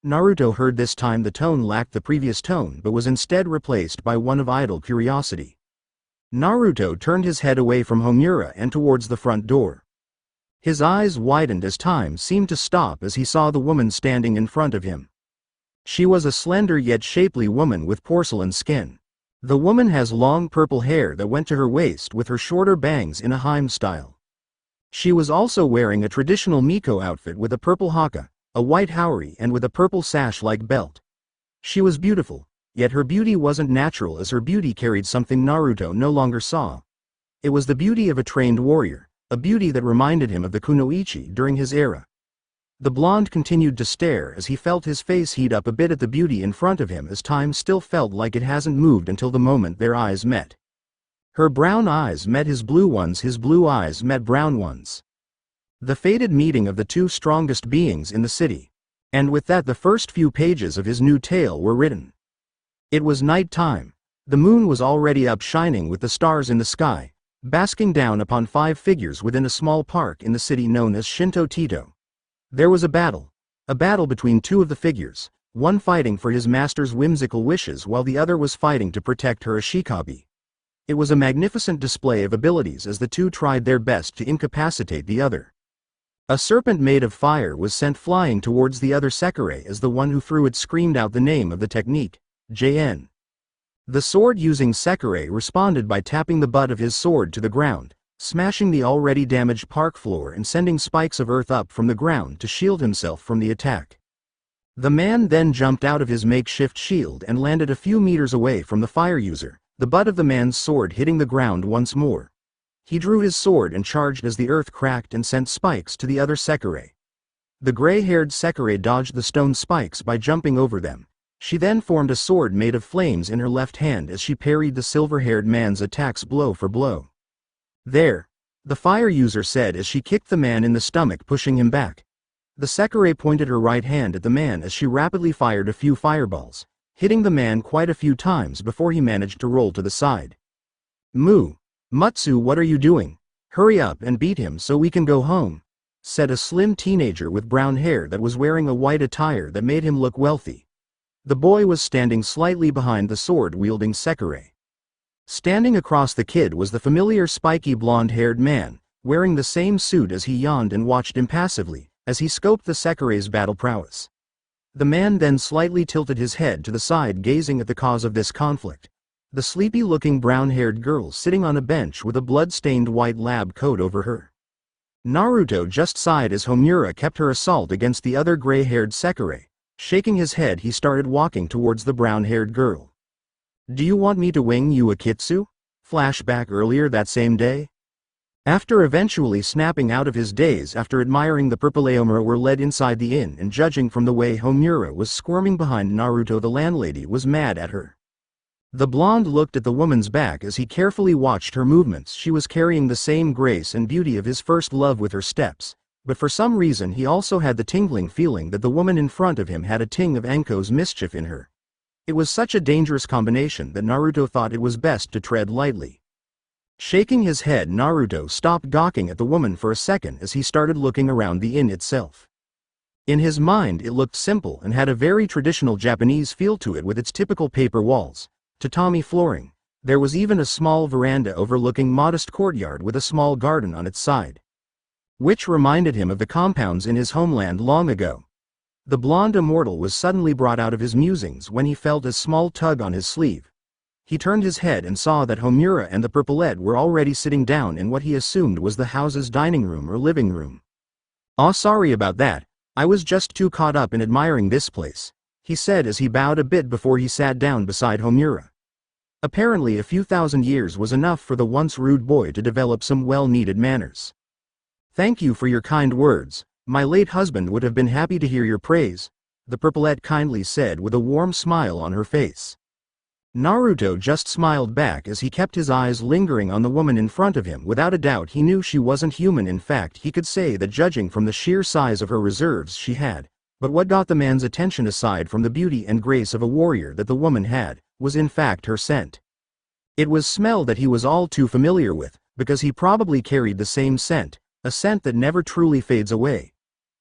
Speaker 1: Naruto heard this time the tone lacked the previous tone but was instead replaced by one of idle curiosity. Naruto turned his head away from Homura and towards the front door. His eyes widened as time seemed to stop as he saw the woman standing in front of him. She was a slender yet shapely woman with porcelain skin. The woman has long purple hair that went to her waist with her shorter bangs in a Heim style. She was also wearing a traditional Miko outfit with a purple haka, a white haori, and with a purple sash-like belt. She was beautiful, yet her beauty wasn't natural, as her beauty carried something Naruto no longer saw. It was the beauty of a trained warrior, a beauty that reminded him of the kunoichi during his era. The blonde continued to stare as he felt his face heat up a bit at the beauty in front of him, as time still felt like it hasn't moved until the moment their eyes met. Her brown eyes met his blue ones, his blue eyes met brown ones. The fated meeting of the two strongest beings in the city. And with that the first few pages of his new tale were written. It was night time. The moon was already up, shining with the stars in the sky, basking down upon 5 figures within a small park in the city known as Shinto Tito. There was a battle between 2 of the figures, one fighting for his master's whimsical wishes while the other was fighting to protect her ashikabi. It was a magnificent display of abilities as the two tried their best to incapacitate the other. A serpent made of fire was sent flying towards the other Sekirei as the one who threw it screamed out the name of the technique, JN. The sword-using Sekirei responded by tapping the butt of his sword to the ground, smashing the already damaged park floor and sending spikes of earth up from the ground to shield himself from the attack. The man then jumped out of his makeshift shield and landed a few meters away from the fire user, the butt of the man's sword hitting the ground once more. He drew his sword and charged as the earth cracked and sent spikes to the other Sekirei. The gray-haired Sekirei dodged the stone spikes by jumping over them. She then formed a sword made of flames in her left hand as she parried the silver-haired man's attacks blow for blow. There, the fire user said as she kicked the man in the stomach, pushing him back. The Sekirei pointed her right hand at the man as she rapidly fired a few fireballs, hitting the man quite a few times before he managed to roll to the side. Mutsu, what are you doing? Hurry up and beat him so we can go home, said a slim teenager with brown hair that was wearing a white attire that made him look wealthy. The boy was standing slightly behind the sword-wielding Sekirei. Standing across the kid was the familiar spiky blonde-haired man, wearing the same suit as he yawned and watched impassively as he scoped the Sekirei's battle prowess. The man then slightly tilted his head to the side, gazing at the cause of this conflict. The sleepy-looking brown-haired girl sitting on a bench with a blood-stained white lab coat over her. Naruto just sighed as Homura kept her assault against the other gray-haired Sekirei. Shaking his head, he started walking towards the brown-haired girl. Do you want me to wing you a kitsu? Flashback earlier that same day. After eventually snapping out of his daze after admiring the purple Homura were led inside the inn, and judging from the way Homura was squirming behind Naruto, the landlady was mad at her. The blonde looked at the woman's back as he carefully watched her movements. She was carrying the same grace and beauty of his first love with her steps, but for some reason he also had the tingling feeling that the woman in front of him had a ting of Anko's mischief in her. It was such a dangerous combination that Naruto thought it was best to tread lightly. Shaking his head, Naruto stopped gawking at the woman for a second as he started looking around the inn itself. In his mind it looked simple and had a very traditional Japanese feel to it, with its typical paper walls, tatami flooring. There was even a small veranda overlooking modest courtyard with a small garden on its side, which reminded him of the compounds in his homeland long ago. The blonde immortal was suddenly brought out of his musings when he felt a small tug on his sleeve. He turned his head and saw that Homura and the purpleette were already sitting down in what he assumed was the house's dining room or living room. "Oh, sorry about that, I was just too caught up in admiring this place," he said as he bowed a bit before he sat down beside Homura. Apparently a few thousand years was enough for the once rude boy to develop some well-needed manners. "Thank you for your kind words. My late husband would have been happy to hear your praise," the purpleette kindly said with a warm smile on her face. Naruto just smiled back as he kept his eyes lingering on the woman in front of him. Without a doubt he knew she wasn't human. In fact, he could say that judging from the sheer size of her reserves she had. But what got the man's attention, aside from the beauty and grace of a warrior that the woman had, was in fact her scent. It was smell that he was all too familiar with, because he probably carried the same scent, a scent that never truly fades away.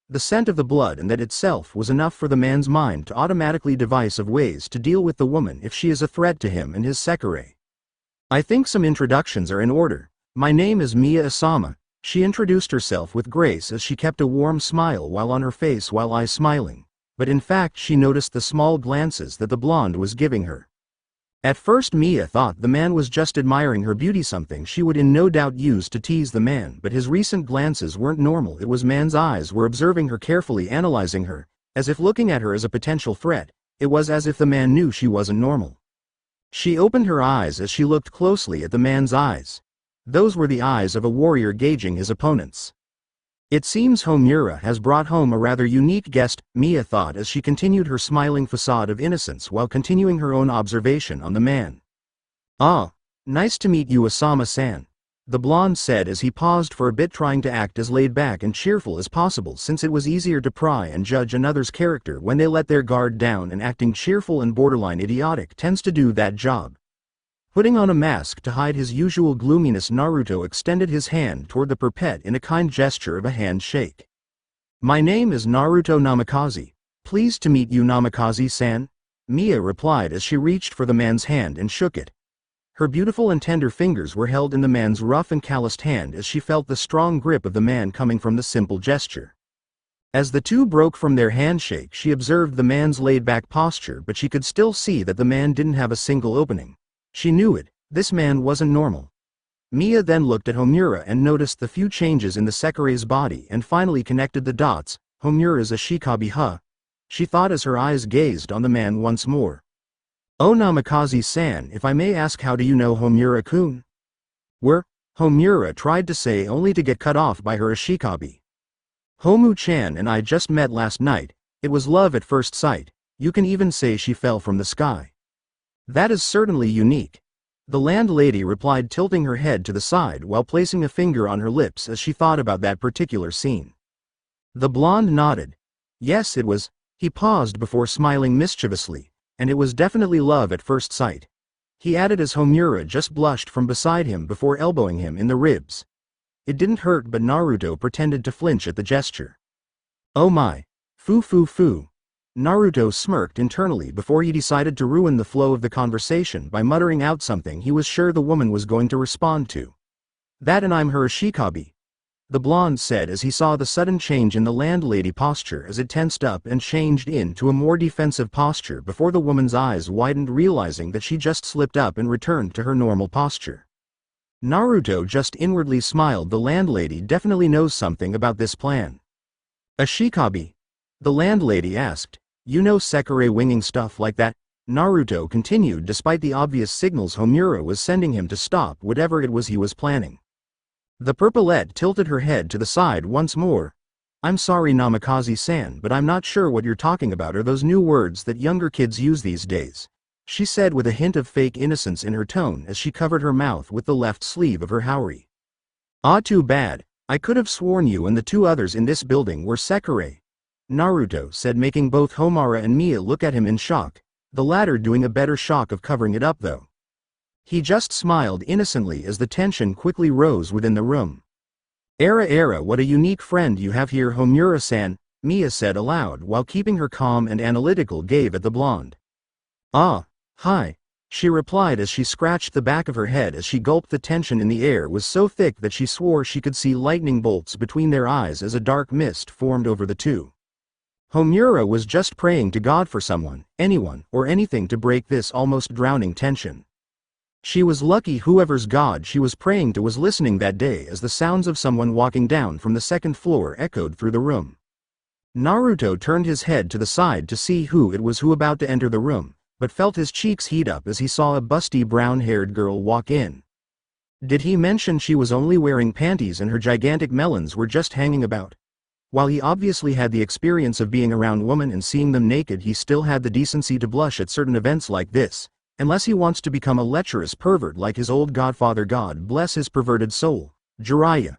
Speaker 1: The scent of the blood, and that itself was enough for the man's mind to automatically devise of ways to deal with the woman if she is a threat to him and his Sekirei. "I think some introductions are in order. My name is Mia Isama," she introduced herself with grace as she kept a warm smile while on her face while I smiling, but in fact she noticed the small glances that the blonde was giving her. At first Mia thought the man was just admiring her beauty, something she would in no doubt use to tease the man, but his recent glances weren't normal. It was man's eyes were observing her carefully, analyzing her, as if looking at her as a potential threat. It was as if the man knew she wasn't normal. She opened her eyes as she looked closely at the man's eyes. Those were the eyes of a warrior gauging his opponents. "It seems Homura has brought home a rather unique guest," Mia thought as she continued her smiling facade of innocence while continuing her own observation on the man. "Ah, nice to meet you, Isama-san," the blonde said as he paused for a bit, trying to act as laid back and cheerful as possible, since it was easier to pry and judge another's character when they let their guard down, and acting cheerful and borderline idiotic tends to do that job. Putting on a mask to hide his usual gloominess, Naruto extended his hand toward the purpleette in a kind gesture of a handshake. "My name is Naruto Namikaze. Pleased to meet you, Namikaze-san," Mia replied as she reached for the man's hand and shook it. Her beautiful and tender fingers were held in the man's rough and calloused hand as she felt the strong grip of the man coming from the simple gesture. As the two broke from their handshake, she observed the man's laid-back posture, but she could still see that the man didn't have a single opening. She knew it, this man wasn't normal. Mia then looked at Homura and noticed the few changes in the Sekirei's body and finally connected the dots. "Homura's a shikabi, huh?" she thought as her eyes gazed on the man once more. "Oh, Namikaze-san, if I may ask, how do you know Homura-kun?" Homura tried to say, only to get cut off by her ashikabi. "Homu-chan and I just met last night. It was love at first sight. You can even say she fell from the sky." "That is certainly unique," the landlady replied, tilting her head to the side while placing a finger on her lips as she thought about that particular scene. The blonde nodded. "Yes, it was." He paused before smiling mischievously, "and it was definitely love at first sight," he added as Homura just blushed from beside him before elbowing him in the ribs. It didn't hurt, but Naruto pretended to flinch at the gesture. "Oh my. Foo. Naruto smirked internally before he decided to ruin the flow of the conversation by muttering out something he was sure the woman was going to respond to. "That, and I'm her ashikabi," the blonde said as he saw the sudden change in the landlady posture as it tensed up and changed into a more defensive posture before the woman's eyes widened, realizing that she just slipped up and returned to her normal posture. Naruto just inwardly smiled. The landlady definitely knows something about this plan. Ashikabi? The landlady asked. You know Sekirei winging stuff like that? Naruto continued despite the obvious signals Homura was sending him to stop whatever it was he was planning. The purpleette tilted her head to the side once more. I'm sorry Namikaze-san, but I'm not sure what you're talking about or those new words that younger kids use these days, she said with a hint of fake innocence in her tone as she covered her mouth with the left sleeve of her haori. Ah, too bad. I could have sworn you and the two others in this building were Sekirei, Naruto said, making both Homura and Mia look at him in shock, the latter doing a better shock of covering it up though. He just smiled innocently as the tension quickly rose within the room. Era, what a unique friend you have here, Homura-san, Mia said aloud while keeping her calm and analytical gaze at the blonde. Ah, hi, she replied as she scratched the back of her head as she gulped. The tension in the air was so thick that she swore she could see lightning bolts between their eyes as a dark mist formed over the two. Homura was just praying to God for someone, anyone, or anything to break this almost drowning tension. She was lucky whoever's God she was praying to was listening that day as the sounds of someone walking down from the second floor echoed through the room. Naruto turned his head to the side to see who it was who about to enter the room, but felt his cheeks heat up as he saw a busty brown-haired girl walk in. Did he mention she was only wearing panties and her gigantic melons were just hanging about? While he obviously had the experience of being around women and seeing them naked, he still had the decency to blush at certain events like this. Unless he wants to become a lecherous pervert like his old godfather, God bless his perverted soul, Jiraiya.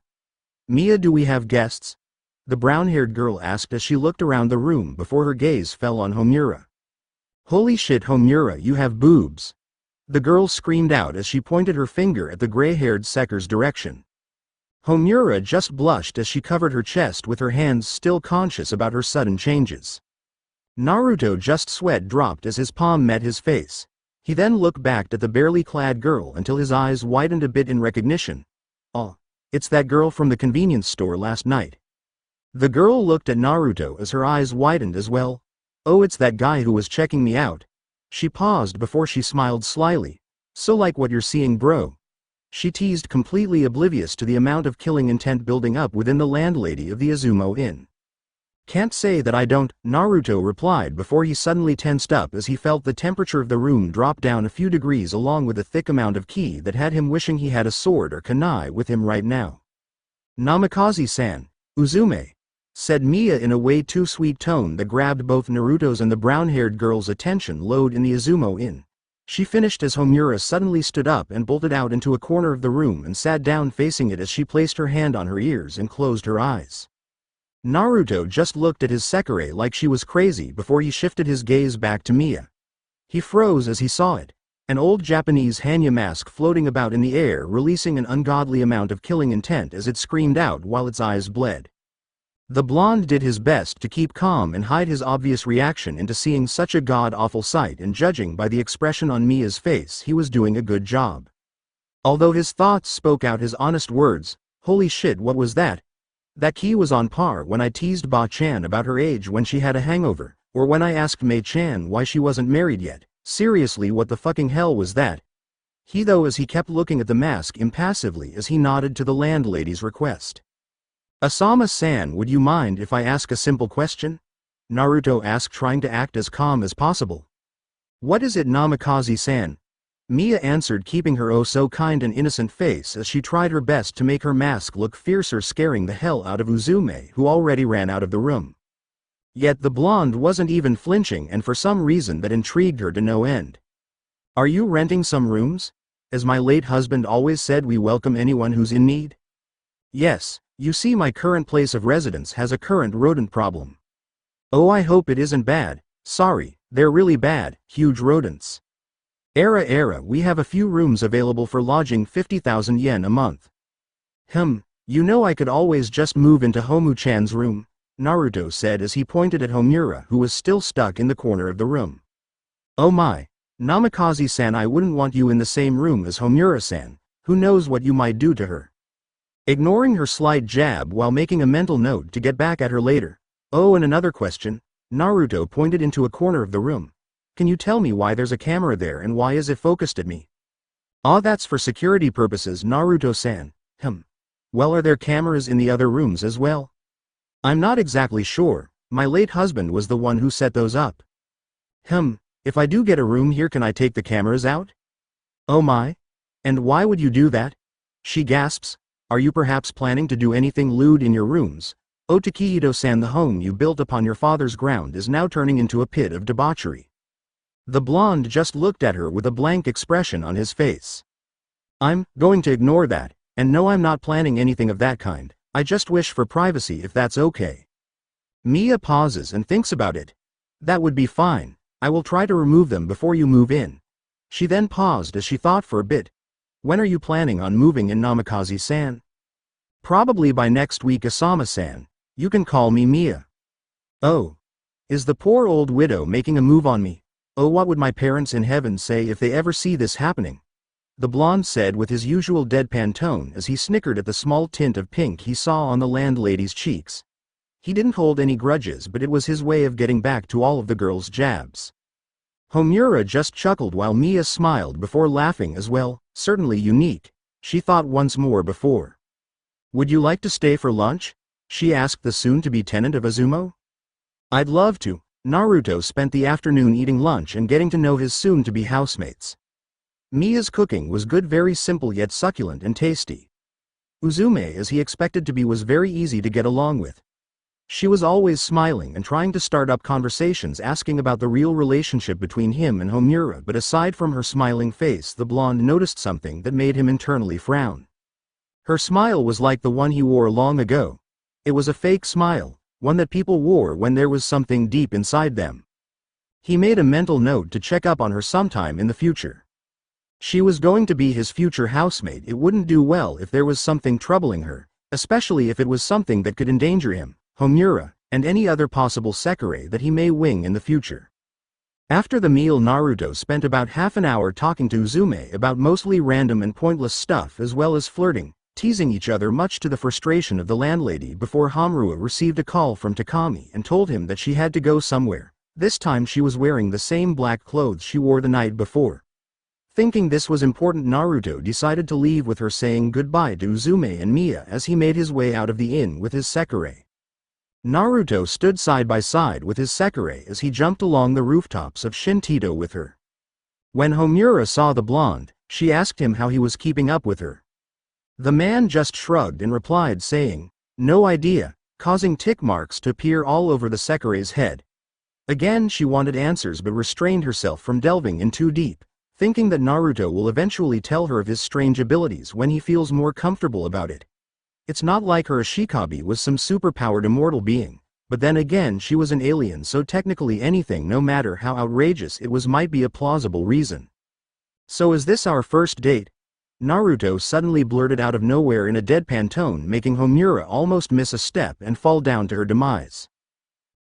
Speaker 1: Mia, do we have guests? The brown-haired girl asked as she looked around the room before her gaze fell on Homura. Holy shit, Homura, you have boobs! The girl screamed out as she pointed her finger at the gray-haired Sekir's direction. Homura just blushed as she covered her chest with her hands, still conscious about her sudden changes. Naruto just sweat dropped as his palm met his face. He then looked back at the barely clad girl until his eyes widened a bit in recognition. Oh, it's that girl from the convenience store last night. The girl looked at Naruto as her eyes widened as well. Oh, it's that guy who was checking me out. She paused before she smiled slyly. So like what you're seeing, bro? She teased, completely oblivious to the amount of killing intent building up within the landlady of the Isumo Inn. Can't say that I don't, Naruto replied before he suddenly tensed up as he felt the temperature of the room drop down a few degrees along with a thick amount of ki that had him wishing he had a sword or kunai with him right now. Namikaze-san, Uzume, said Mia in a way too sweet tone that grabbed both Naruto's and the brown-haired girl's attention. Load in the Isumo Inn. She finished as Homura suddenly stood up and bolted out into a corner of the room and sat down facing it as she placed her hand on her ears and closed her eyes. Naruto just looked at his Sekirei like she was crazy before he shifted his gaze back to Mia. He froze as he saw it, an old Japanese Hanya mask floating about in the air, releasing an ungodly amount of killing intent as it screamed out while its eyes bled. The blonde did his best to keep calm and hide his obvious reaction into seeing such a god-awful sight, and judging by the expression on Mia's face, he was doing a good job. Although his thoughts spoke out his honest words, holy shit, what was that? That ki was on par when I teased Ba-chan about her age when she had a hangover, or when I asked Mei-chan why she wasn't married yet. Seriously, what the fucking hell was that? He though, as he kept looking at the mask impassively as he nodded to the landlady's request. Asama-san, would you mind if I ask a simple question? Naruto asked, trying to act as calm as possible. What is it, Namikaze-san? Mia answered, keeping her oh so kind and innocent face as she tried her best to make her mask look fiercer, scaring the hell out of Uzume, who already ran out of the room. Yet the blonde wasn't even flinching, and for some reason that intrigued her to no end. Are you renting some rooms? As my late husband always said, we welcome anyone who's in need. Yes, you see, my current place of residence has a current rodent problem. Oh, I hope it isn't bad. Sorry, they're really bad, huge rodents. Era, we have a few rooms available for lodging, 50,000 yen a month. You know I could always just move into Homu-chan's room, Naruto said as he pointed at Homura, who was still stuck in the corner of the room. Oh my, Namikaze-san, I wouldn't want you in the same room as Homura-san, who knows what you might do to her. Ignoring her slight jab while making a mental note to get back at her later. Oh, and another question, Naruto pointed into a corner of the room. Can you tell me why there's a camera there and why is it focused at me? Ah, that's for security purposes, Naruto-san. Well, are there cameras in the other rooms as well? I'm not exactly sure. My late husband was the one who set those up. If I do get a room here, can I take the cameras out? Oh my? And why would you do that? She gasps. Are you perhaps planning to do anything lewd in your rooms? Oh, Takehito-san, the home you built upon your father's ground is now turning into a pit of debauchery. The blonde just looked at her with a blank expression on his face. I'm going to ignore that, and no, I'm not planning anything of that kind. I just wish for privacy, if that's okay. Mia pauses and thinks about it. That would be fine. I will try to remove them before you move in. She then paused as she thought for a bit. When are you planning on moving in, Namikaze-san? Probably by next week, Asama-san. You can call me Mia. Oh. Is the poor old widow making a move on me? Oh, what would my parents in heaven say if they ever see this happening? The blonde said with his usual deadpan tone as he snickered at the small tint of pink he saw on the landlady's cheeks. He didn't hold any grudges, but it was his way of getting back to all of the girl's jabs. Homura just chuckled while Mia smiled before laughing as well. Certainly unique, she thought once more before. Would you like to stay for lunch? She asked the soon-to-be tenant of Izumo. I'd love to. Naruto spent the afternoon eating lunch and getting to know his soon-to-be housemates. Mia's cooking was good, very simple yet succulent and tasty. Uzume, as he expected to be, was very easy to get along with. She was always smiling and trying to start up conversations asking about the real relationship between him and Homura, but aside from her smiling face, the blonde noticed something that made him internally frown. Her smile was like the one he wore long ago. It was a fake smile, one that people wore when there was something deep inside them. He made a mental note to check up on her sometime in the future. She was going to be his future housemate. It wouldn't do well if there was something troubling her, especially if it was something that could endanger him, Homura, and any other possible Sekirei that he may wing in the future. After the meal, Naruto spent about half an hour talking to Uzume about mostly random and pointless stuff as well as flirting, teasing each other, much to the frustration of the landlady, before Homura received a call from Takami and told him that she had to go somewhere. This time she was wearing the same black clothes she wore the night before. Thinking this was important, Naruto decided to leave with her, saying goodbye to Uzume and Mia as he made his way out of the inn with his Sekirei. Naruto stood side by side with his Sekirei as he jumped along the rooftops of Shintito with her. When Homura saw the blonde, she asked him how he was keeping up with her. The man just shrugged and replied saying, "No idea," causing tick marks to appear all over the Sekirei's head. Again she wanted answers but restrained herself from delving in too deep, thinking that Naruto will eventually tell her of his strange abilities when he feels more comfortable about it. It's not like her Ashikabi was some superpowered immortal being, but then again she was an alien, so technically anything, no matter how outrageous it was, might be a plausible reason. "So is this our first date?" Naruto suddenly blurted out of nowhere in a deadpan tone, making Homura almost miss a step and fall down to her demise.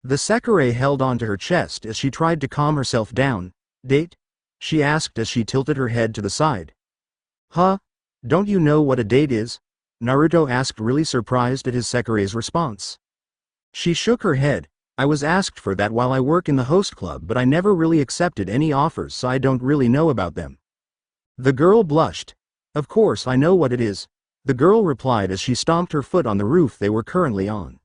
Speaker 1: The Sekirei held onto her chest as she tried to calm herself down. "Date?" she asked as she tilted her head to the side. "Huh? Don't you know what a date is?" Naruto asked, really surprised at his Sekirei's response. She shook her head. "I was asked for that while I work in the host club, but I never really accepted any offers, so I don't really know about them." The girl blushed. "Of course I know what it is," the girl replied as she stomped her foot on the roof they were currently on.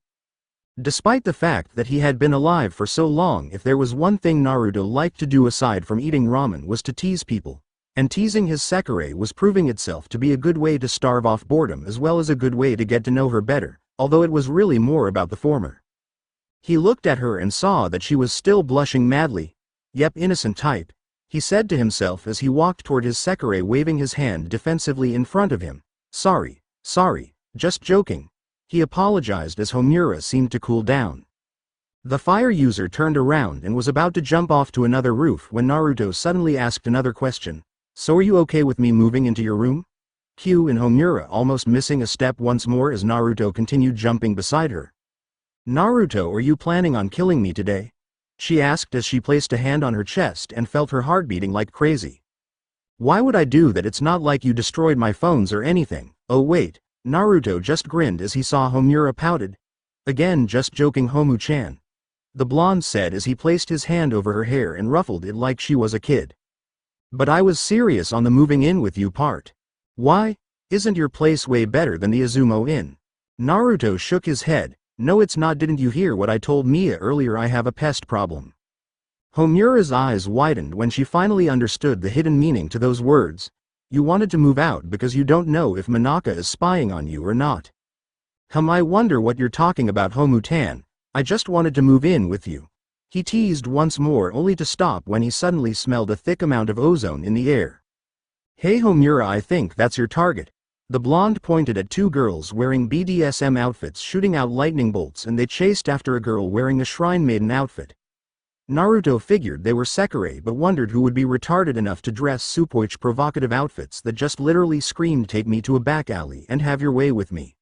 Speaker 1: Despite the fact that he had been alive for so long, if there was one thing Naruto liked to do aside from eating ramen was to tease people, and teasing his Sekirei was proving itself to be a good way to starve off boredom as well as a good way to get to know her better, although it was really more about the former. He looked at her and saw that she was still blushing madly. "Yep, innocent type," he said to himself as he walked toward his Sekirei, waving his hand defensively in front of him. Sorry, just joking," he apologized as Homura seemed to cool down. The fire user turned around and was about to jump off to another roof when Naruto suddenly asked another question. "So are you okay with me moving into your room?" Q and Homura almost missing a step once more as Naruto continued jumping beside her. "Naruto, are you planning on killing me today?" she asked as she placed a hand on her chest and felt her heart beating like crazy. "Why would I do that? It's not like you destroyed my phones or anything." "Oh wait." Naruto just grinned as he saw Homura pouted. "Again, just joking, Homu-chan," the blonde said as he placed his hand over her hair and ruffled it like she was a kid. But I was serious on the moving in with you part. Why? Isn't your place way better than the Isumo Inn? Naruto shook his head. No, it's not. Didn't you hear what I told Mia earlier? I have a pest problem. Homura's eyes widened when she finally understood the hidden meaning to those words. You wanted to move out because you don't know if Manaka is spying on you or not. I wonder what you're talking about, Homutan. I just wanted to move in with you. He teased once more, only to stop when he suddenly smelled a thick amount of ozone in the air. Hey Homura, I think that's your target. The blonde pointed at two girls wearing BDSM outfits shooting out lightning bolts, and they chased after a girl wearing a shrine maiden outfit. Naruto figured they were Sekirei, but wondered who would be retarded enough to dress such provocative outfits that just literally screamed, take me to a back alley and have your way with me.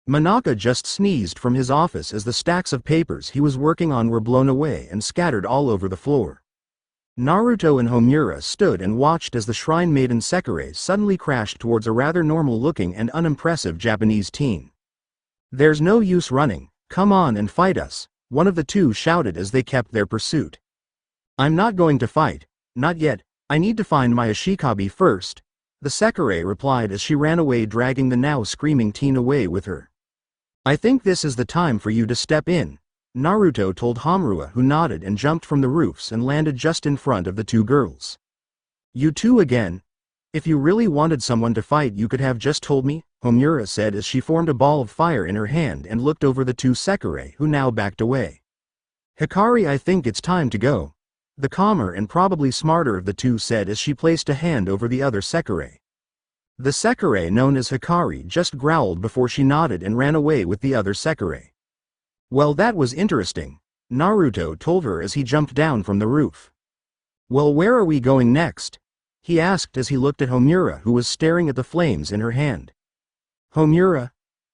Speaker 1: Manaka just sneezed from his office as the stacks of papers he was working on were blown away and scattered all over the floor. Naruto and Homura stood and watched as the shrine maiden Sekirei suddenly crashed towards a rather normal-looking and unimpressive Japanese teen. There's no use running, come on and fight us, one of the two shouted as they kept their pursuit. I'm not going to fight, not yet, I need to find my Ashikabi first, the Sekirei replied as she ran away, dragging the now screaming teen away with her. I think this is the time for you to step in, Naruto told Homura, who nodded and jumped from the roofs and landed just in front of the two girls. You two again? If you really wanted someone to fight, you could have just told me, Homura said as she formed a ball of fire in her hand and looked over the two Sekirei, who now backed away. Hikari, I think it's time to go, the calmer and probably smarter of the two said as she placed a hand over the other Sekirei. The Sekirei known as Hikari just growled before she nodded and ran away with the other Sekirei. Well, that was interesting, Naruto told her as he jumped down from the roof. Well, where are we going next? He asked as he looked at Homura, who was staring at the flames in her hand. Homura?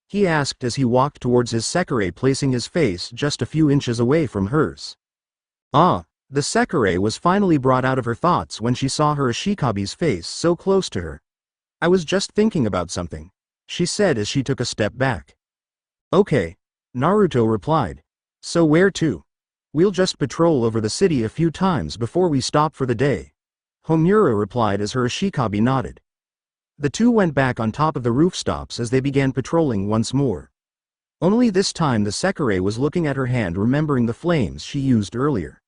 Speaker 1: He asked as he walked towards his Sekirei, placing his face just a few inches away from hers. Ah, the Sekirei was finally brought out of her thoughts when she saw her Ashikabi's face so close to her. I was just thinking about something, she said as she took a step back. Okay, Naruto replied. So where to? We'll just patrol over the city a few times before we stop for the day, Homura replied as her Ashikabi nodded. The two went back on top of the roof stops as they began patrolling once more. Only this time the Sekirei was looking at her hand, remembering the flames she used earlier.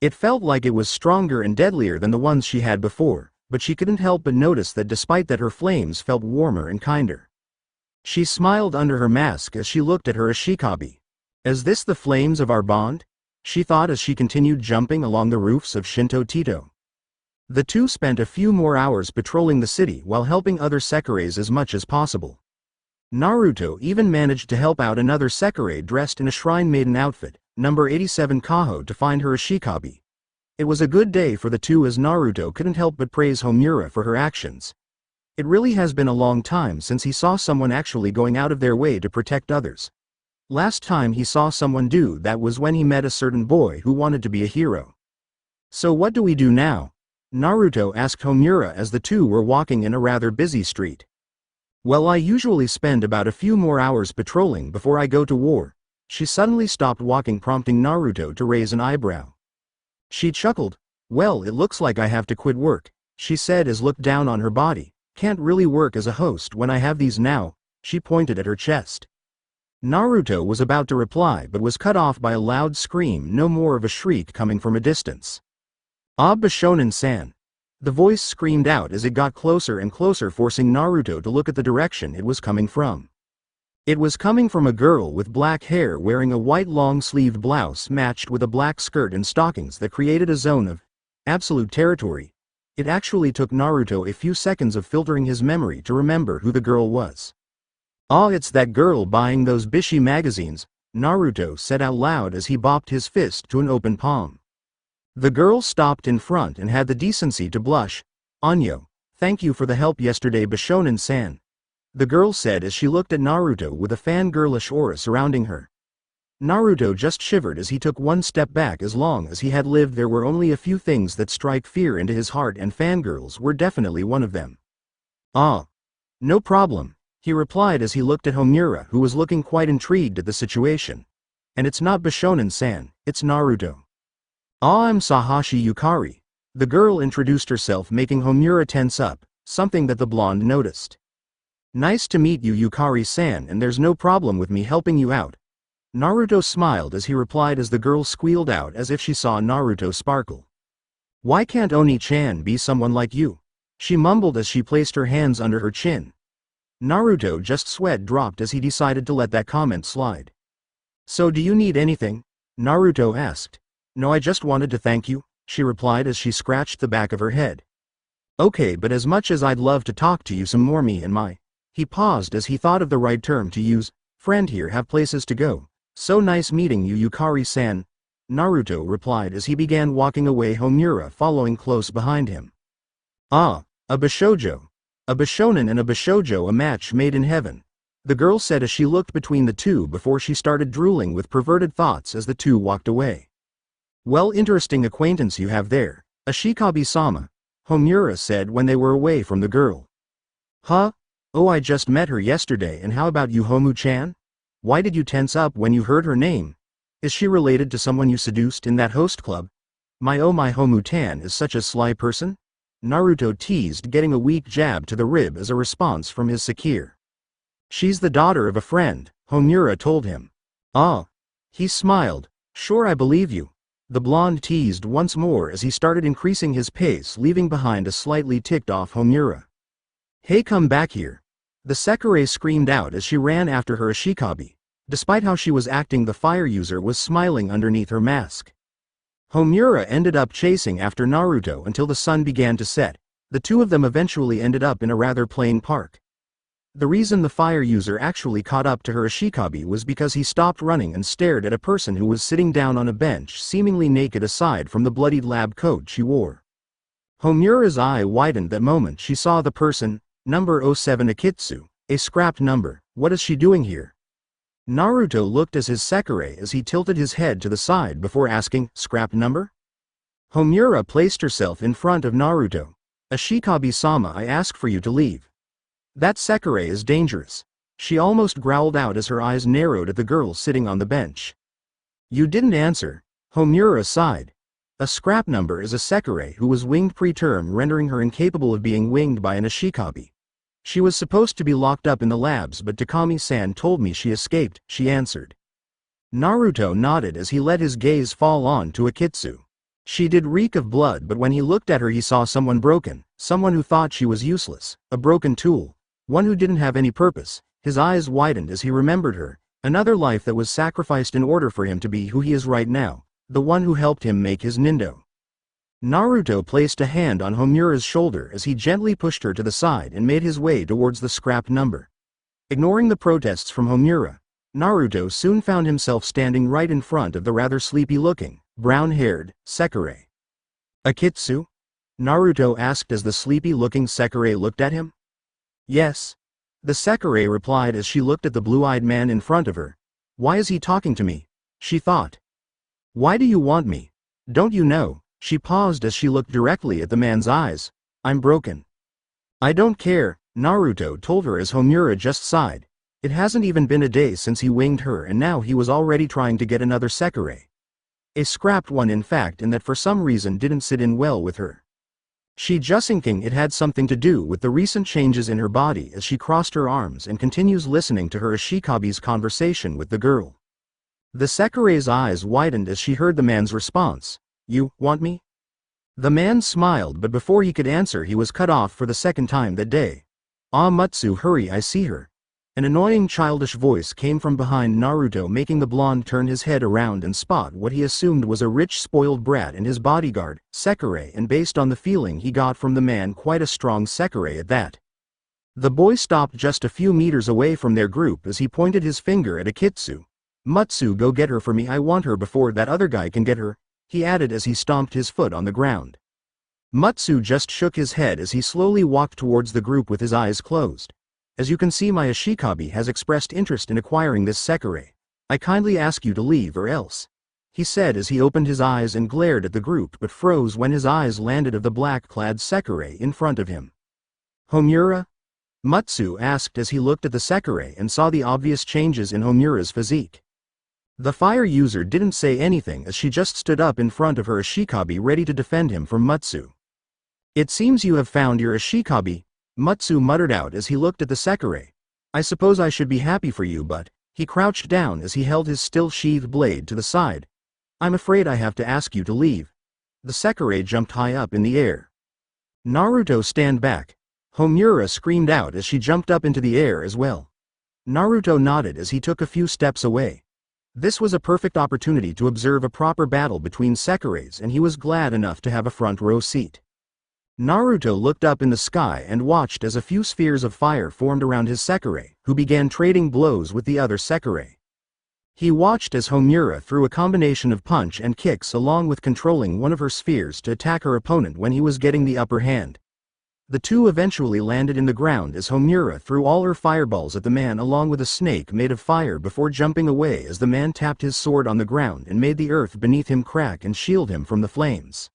Speaker 1: It felt like it was stronger and deadlier than the ones she had before, but she couldn't help but notice that despite that her flames felt warmer and kinder. She smiled under her mask as she looked at her Ashikabi. Is this the flames of our bond? She thought as she continued jumping along the roofs of Shinto Tito. The two spent a few more hours patrolling the city while helping other Sekireis as much as possible. Naruto even managed to help out another Sekirei dressed in a shrine maiden outfit, number 87 Kaho, to find her Ashikabi. It was a good day for the two as Naruto couldn't help but praise Homura for her actions. It really has been a long time since he saw someone actually going out of their way to protect others. Last time he saw someone do that was when he met a certain boy who wanted to be a hero. So what do we do now? Naruto asked Homura as the two were walking in a rather busy street. Well, I usually spend about a few more hours patrolling before I go to war. She suddenly stopped walking, prompting Naruto to raise an eyebrow. She chuckled. Well, it looks like I have to quit work, she said as looked down on her body. Can't really work as a host when I have these now, she pointed at her chest. Naruto was about to reply but was cut off by a loud scream, no more of a shriek, coming from a distance. Ah, Bishonen-san. The voice screamed out as it got closer and closer, forcing Naruto to look at the direction it was coming from. It was coming from a girl with black hair wearing a white long-sleeved blouse matched with a black skirt and stockings that created a zone of absolute territory. It actually took Naruto a few seconds of filtering his memory to remember who the girl was. Ah, it's that girl buying those Bishi magazines, Naruto said out loud as he bopped his fist to an open palm. The girl stopped in front and had the decency to blush. Anyo, thank you for the help yesterday, Bishonen-san, the girl said as she looked at Naruto with a fangirlish aura surrounding her. Naruto just shivered as he took one step back. As long as he had lived, there were only a few things that strike fear into his heart, and fangirls were definitely one of them. Ah. No problem, he replied as he looked at Homura, who was looking quite intrigued at the situation. And it's not Bishonen-san, it's Naruto. Ah, I'm Sahashi Yukari. The girl introduced herself, making Homura tense up, something that the blonde noticed. "Nice to meet you, Yukari-san, and there's no problem with me helping you out." Naruto smiled as he replied as the girl squealed out as if she saw Naruto sparkle. "Why can't Oni-chan be someone like you?" she mumbled as she placed her hands under her chin. Naruto just sweat dropped as he decided to let that comment slide. "So do you need anything?" Naruto asked. "No, I just wanted to thank you," she replied as she scratched the back of her head. "Okay, but as much as I'd love to talk to you some more, me and my..." He paused as he thought of the right term to use. "Friend here have places to go. So nice meeting you, Yukari-san," Naruto replied as he began walking away, Homura following close behind him. "Ah, a bishoujo. A bishonen and a bishoujo, a match made in heaven," the girl said as she looked between the two before she started drooling with perverted thoughts as the two walked away. "Well, interesting acquaintance you have there, Ashikabi-sama," Homura said when they were away from the girl. "Huh? Oh, I just met her yesterday, and how about you, Homu-chan? Why did you tense up when you heard her name? Is she related to someone you seduced in that host club? My oh my, Homu-tan is such a sly person?" Naruto teased, getting a weak jab to the rib as a response from his Sekirei. "She's the daughter of a friend," Homura told him. "Ah." He smiled. "Sure, I believe you." The blonde teased once more as he started increasing his pace, leaving behind a slightly ticked-off Homura. "Hey, come back here." The Sekirei screamed out as she ran after her Ashikabi. Despite how she was acting, the fire user was smiling underneath her mask. Homura ended up chasing after Naruto until the sun began to set. The two of them eventually ended up in a rather plain park. The reason the fire user actually caught up to her Ashikabi was because he stopped running and stared at a person who was sitting down on a bench, seemingly naked aside from the bloodied lab coat she wore. Homura's eye widened that moment she saw the person, number 07 Akitsu, a scrapped number. What is she doing here? Naruto looked as his Sekirei as he tilted his head to the side before asking, "Scrap number?" Homura placed herself in front of Naruto. "Ashikabi-sama, I ask for you to leave. That Sekirei is dangerous," she almost growled out as her eyes narrowed at the girl sitting on the bench. "You didn't answer," Homura sighed. A scrap number is a Sekirei who was winged preterm, rendering her incapable of being winged by an Ashikabi. "She was supposed to be locked up in the labs, but Takami-san told me she escaped," she answered. Naruto nodded as he let his gaze fall on to Akitsu. She did reek of blood, but when he looked at her he saw someone broken, someone who thought she was useless, a broken tool, one who didn't have any purpose. His eyes widened as he remembered her, another life that was sacrificed in order for him to be who he is right now, the one who helped him make his Nindo. Naruto placed a hand on Homura's shoulder as he gently pushed her to the side and made his way towards the scrapped number. Ignoring the protests from Homura, Naruto soon found himself standing right in front of the rather sleepy-looking, brown-haired Sekirei. "Akitsu?" Naruto asked as the sleepy-looking Sekirei looked at him. "Yes," the Sekirei replied as she looked at the blue-eyed man in front of her. "Why is he talking to me?" she thought. "Why do you want me? Don't you know?" She paused as she looked directly at the man's eyes. "I'm broken." "I don't care," Naruto told her as Homura just sighed. It hasn't even been a day since he winged her, and now he was already trying to get another Sekirei. A scrapped one, in fact, and that for some reason didn't sit in well with her. She just thinking it had something to do with the recent changes in her body as she crossed her arms and continues listening to her Ashikabi's conversation with the girl. The Sekirei's eyes widened as she heard the man's response. "You want me?" The man smiled, but before he could answer he was cut off for the second time that day. "Ah, Mutsu, hurry, I see her." An annoying childish voice came from behind Naruto, making the blonde turn his head around and spot what he assumed was a rich spoiled brat and his bodyguard, Sekirei, and based on the feeling he got from the man, quite a strong Sekirei at that. The boy stopped just a few meters away from their group as he pointed his finger at Akitsu. "Mutsu, go get her for me, I want her before that other guy can get her," he added as he stomped his foot on the ground. Mutsu just shook his head as he slowly walked towards the group with his eyes closed. "As you can see, my Ashikabi has expressed interest in acquiring this Sekirei. I kindly ask you to leave or else," he said as he opened his eyes and glared at the group, but froze when his eyes landed on the black-clad Sekirei in front of him. "Homura?" Mutsu asked as he looked at the Sekirei and saw the obvious changes in Homura's physique. The fire user didn't say anything as she just stood up in front of her Ashikabi ready to defend him from Mutsu. "It seems you have found your Ashikabi," Mutsu muttered out as he looked at the Sekirei. "I suppose I should be happy for you, but..." He crouched down as he held his still-sheathed blade to the side. "I'm afraid I have to ask you to leave." The Sekirei jumped high up in the air. "Naruto, stand back!" Homura screamed out as she jumped up into the air as well. Naruto nodded as he took a few steps away. This was a perfect opportunity to observe a proper battle between Sekireis, and he was glad enough to have a front row seat. Naruto looked up in the sky and watched as a few spheres of fire formed around his Sekirei, who began trading blows with the other Sekirei. He watched as Homura threw a combination of punch and kicks along with controlling one of her spheres to attack her opponent when he was getting the upper hand. The two eventually landed in the ground as Homura threw all her fireballs at the man along with a snake made of fire before jumping away as the man tapped his sword on the ground and made the earth beneath him crack and shield him from the flames.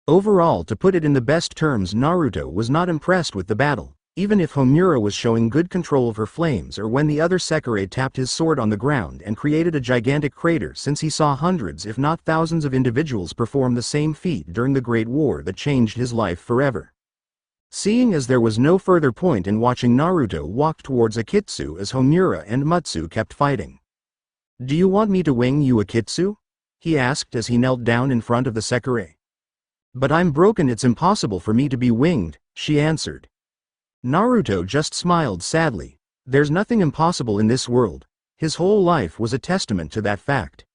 Speaker 1: Overall, to put it in the best terms, Naruto was not impressed with the battle, even if Homura was showing good control of her flames or when the other Sekirei tapped his sword on the ground and created a gigantic crater, since he saw hundreds if not thousands of individuals perform the same feat during the Great War that changed his life forever. Seeing as there was no further point in watching, Naruto walked towards Akitsu as Homura and Mutsu kept fighting. "Do you want me to wing you, Akitsu?" he asked as he knelt down in front of the Sekirei. "But I'm broken, it's impossible for me to be winged," she answered. Naruto just smiled sadly. There's nothing impossible in this world. His whole life was a testament to that fact.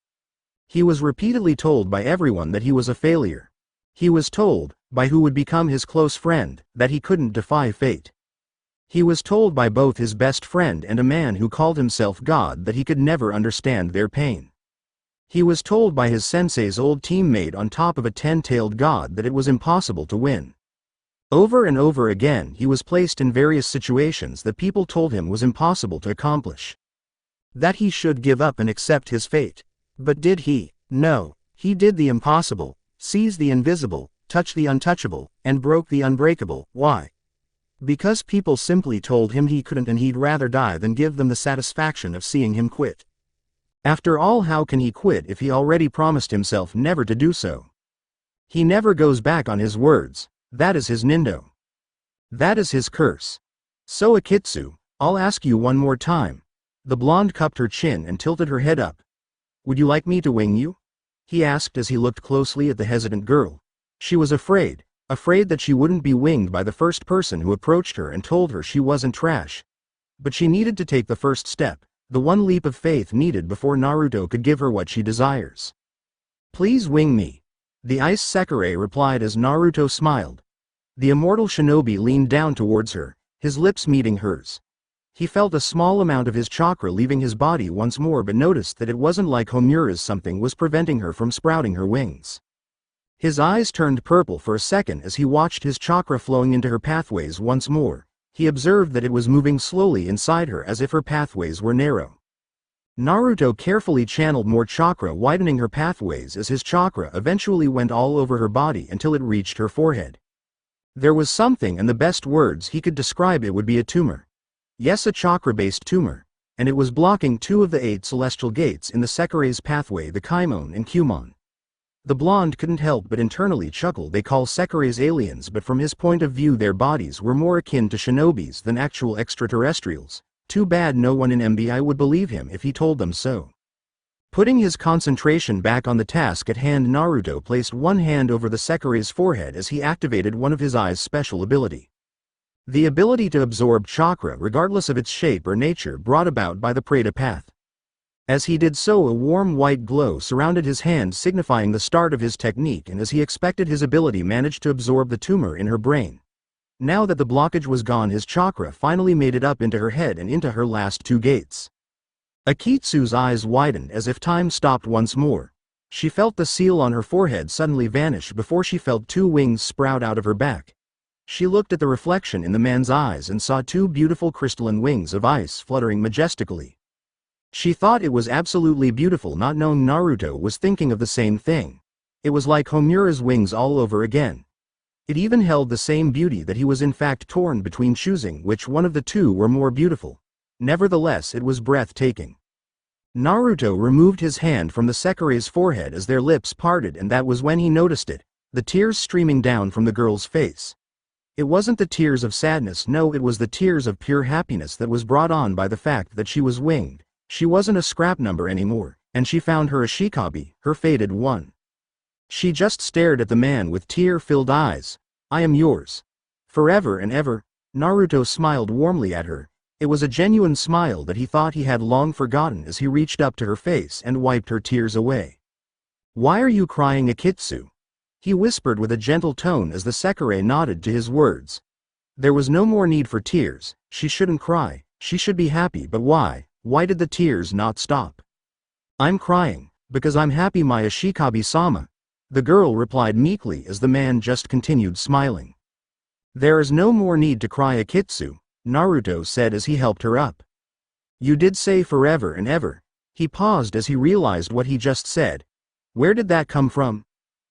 Speaker 1: He was repeatedly told by everyone that he was a failure. He was told, by who would become his close friend, that he couldn't defy fate. He was told by both his best friend and a man who called himself God that he could never understand their pain. He was told by his sensei's old teammate on top of a 10-tailed god that it was impossible to win. Over and over again he was placed in various situations that people told him was impossible to accomplish. That he should give up and accept his fate. But did he? No. He did the impossible, seized the invisible, touched the untouchable, and broke the unbreakable. Why? Because people simply told him he couldn't, and he'd rather die than give them the satisfaction of seeing him quit. After all, how can he quit if he already promised himself never to do so? He never goes back on his words. That is his nindo. That is his curse. So Akitsu, I'll ask you one more time. The blonde cupped her chin and tilted her head up. "Would you like me to wing you?" he asked as he looked closely at the hesitant girl. She was afraid that she wouldn't be winged by the first person who approached her and told her she wasn't trash. But she needed to take the first step. The one leap of faith needed before Naruto could give her what she desires. "Please wing me," the Ice Sekirei replied as Naruto smiled. The immortal shinobi leaned down towards her, his lips meeting hers. He felt a small amount of his chakra leaving his body once more, but noticed that it wasn't like Homura's. Something was preventing her from sprouting her wings. His eyes turned purple for a second as he watched his chakra flowing into her pathways once more. He observed that it was moving slowly inside her as if her pathways were narrow. Naruto carefully channeled more chakra, widening her pathways as his chakra eventually went all over her body until it reached her forehead. There was something, and the best words he could describe it would be a tumor. Yes, a chakra-based tumor. And it was blocking 2 of the 8 celestial gates in the Sekirei's pathway, the Kaimon and Kumon. The blonde couldn't help but internally chuckle. They call Sekireis aliens, but from his point of view their bodies were more akin to shinobis than actual extraterrestrials. Too bad no one in MBI would believe him if he told them so. Putting his concentration back on the task at hand, Naruto placed one hand over the Sekirei's forehead as he activated one of his eyes' special ability. The ability to absorb chakra regardless of its shape or nature, brought about by the Preta path. As he did so, a warm white glow surrounded his hand, signifying the start of his technique, and as he expected, his ability managed to absorb the tumor in her brain. Now that the blockage was gone, his chakra finally made it up into her head and into her last 2 gates. Akitsu's eyes widened as if time stopped once more. She felt the seal on her forehead suddenly vanish before she felt 2 wings sprout out of her back. She looked at the reflection in the man's eyes and saw 2 beautiful crystalline wings of ice fluttering majestically. She thought it was absolutely beautiful, not knowing Naruto was thinking of the same thing. It was like Homura's wings all over again. It even held the same beauty that he was in fact torn between choosing which one of the 2 were more beautiful. Nevertheless, it was breathtaking. Naruto removed his hand from the Sekirei's forehead as their lips parted, and that was when he noticed it, the tears streaming down from the girl's face. It wasn't the tears of sadness, no, it was the tears of pure happiness that was brought on by the fact that she was winged. She wasn't a scrap number anymore, and she found her Ashikabi, her fated one. She just stared at the man with tear-filled eyes. "I am yours. Forever and ever." Naruto smiled warmly at her. It was a genuine smile that he thought he had long forgotten as he reached up to her face and wiped her tears away. "Why are you crying, Akitsu?" he whispered with a gentle tone as the Sekirei nodded to his words. There was no more need for tears. She shouldn't cry, she should be happy, but why? Why did the tears not stop? "I'm crying because I'm happy, my Ashikabi-sama," the girl replied meekly as the man just continued smiling. "There is no more need to cry, Akitsu," Naruto said as he helped her up. "You did say forever and ever." He paused as he realized what he just said. Where did that come from?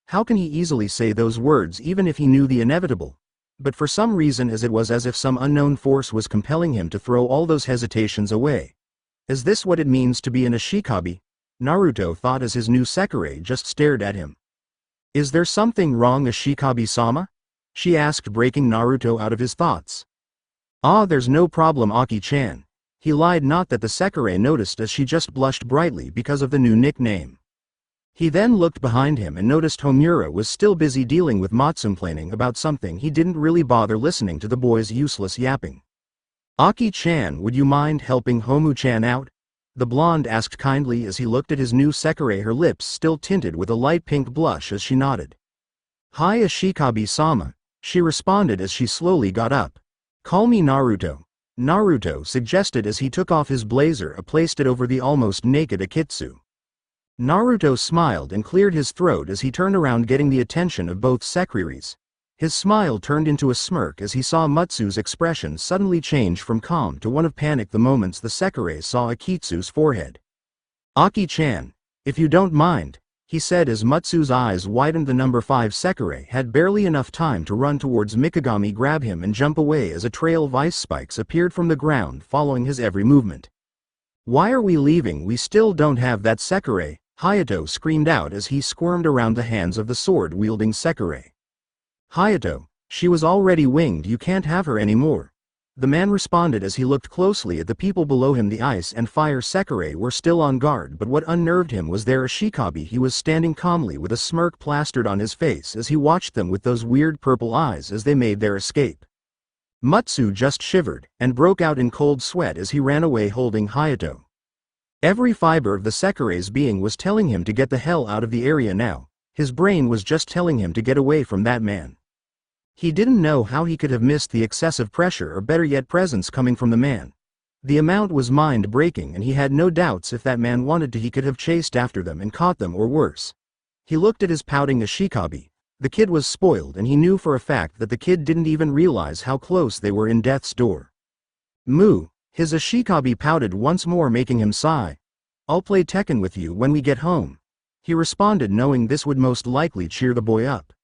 Speaker 1: How can he easily say those words even if he knew the inevitable? But for some reason, as it was as if some unknown force was compelling him to throw all those hesitations away. Is this what it means to be an Ashikabi? Naruto thought as his new Sekirei just stared at him. "Is there something wrong, Ashikabi-sama?" she asked, breaking Naruto out of his thoughts. "Ah, there's no problem, Aki-chan," he lied, not that the Sekirei noticed as she just blushed brightly because of the new nickname. He then looked behind him and noticed Homura was still busy dealing with Matsumplaining about something. He didn't really bother listening to the boy's useless yapping. "Aki-chan, would you mind helping Homu-chan out?" the blonde asked kindly as he looked at his new Sekirei, her lips still tinted with a light pink blush as she nodded. "Hi, Ashikabi-sama," she responded as she slowly got up. "Call me Naruto," Naruto suggested as he took off his blazer and placed it over the almost naked Akitsu. Naruto smiled and cleared his throat as he turned around, getting the attention of both Sekireis. His smile turned into a smirk as he saw Mutsu's expression suddenly change from calm to one of panic the moments the Sekirei saw Akitsu's forehead. "Aki-chan, if you don't mind," he said as Mutsu's eyes widened. The number 5 Sekirei had barely enough time to run towards Mikagami, grab him and jump away as a trail of ice spikes appeared from the ground following his every movement. "Why are we leaving? We still don't have that Sekirei," Hayato screamed out as he squirmed around the hands of the sword-wielding Sekirei. "Hayato, she was already winged, you can't have her anymore," the man responded as he looked closely at the people below him. The ice and fire Sekirei were still on guard, but what unnerved him was their Ashikabi. He was standing calmly with a smirk plastered on his face as he watched them with those weird purple eyes as they made their escape. Mutsu just shivered and broke out in cold sweat as he ran away holding Hayato. Every fiber of the Sekirei's being was telling him to get the hell out of the area now. His brain was just telling him to get away from that man. He didn't know how he could have missed the excessive pressure, or better yet presence, coming from the man. The amount was mind-breaking, and he had no doubts if that man wanted to he could have chased after them and caught them, or worse. He looked at his pouting Ashikabi. The kid was spoiled, and he knew for a fact that the kid didn't even realize how close they were in death's door. "Moo," his Ashikabi pouted once more, making him sigh. "I'll play Tekken with you when we get home," he responded, knowing this would most likely cheer the boy up.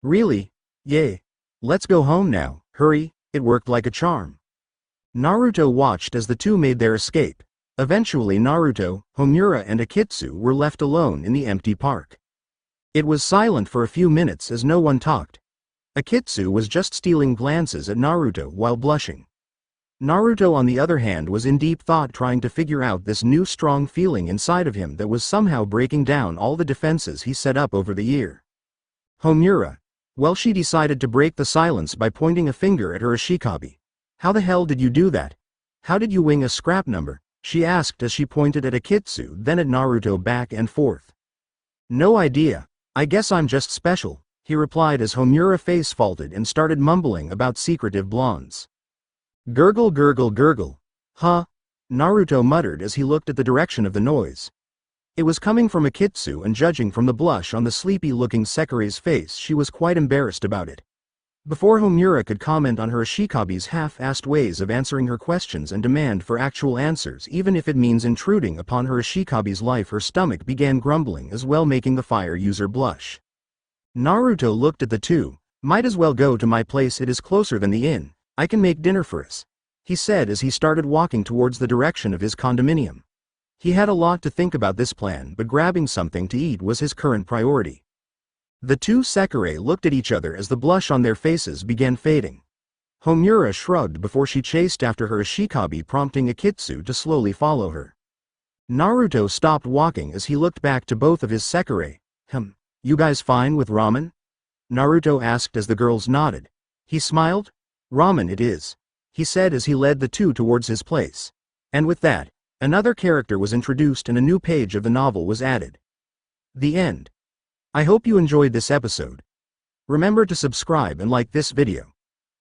Speaker 1: "Really? Yay. Let's go home now, hurry." It worked like a charm. Naruto watched as the two made their escape. Eventually Naruto, Homura and Akitsu were left alone in the empty park. It was silent for a few minutes as no one talked. Akitsu was just stealing glances at Naruto while blushing. Naruto, on the other hand, was in deep thought, trying to figure out this new strong feeling inside of him that was somehow breaking down all the defenses he set up over the year. Homura. Well, she decided to break the silence by pointing a finger at her Ashikabi. "How the hell did you do that? How did you wing a scrap number?" she asked as she pointed at Akitsu, then at Naruto, back and forth. "No idea. I guess I'm just special," he replied as Homura face faulted and started mumbling about secretive blondes. "Gurgle gurgle gurgle. Huh?" Naruto muttered as he looked at the direction of the noise. It was coming from Akitsu, and judging from the blush on the sleepy-looking Sekirei's face, she was quite embarrassed about it. Before Homura could comment on her Ashikabi's half-assed ways of answering her questions and demand for actual answers, even if it means intruding upon her Ashikabi's life, her stomach began grumbling as well, making the fire user blush. Naruto looked at the two. "Might as well go to my place, it is closer than the inn. I can make dinner for us," he said as he started walking towards the direction of his condominium. He had a lot to think about this plan, but grabbing something to eat was his current priority. The two Sekirei looked at each other as the blush on their faces began fading. Homura shrugged before she chased after her Ashikabi, prompting Akitsu to slowly follow her. Naruto stopped walking as he looked back to both of his Sekirei. You guys fine with ramen? Naruto asked as the girls nodded. He smiled. Ramen it is, he said as he led the two towards his place. And with that, another character was introduced and a new page of the novel was added. The end. I hope you enjoyed this episode. Remember to subscribe and like this video.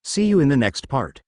Speaker 1: See you in the next part.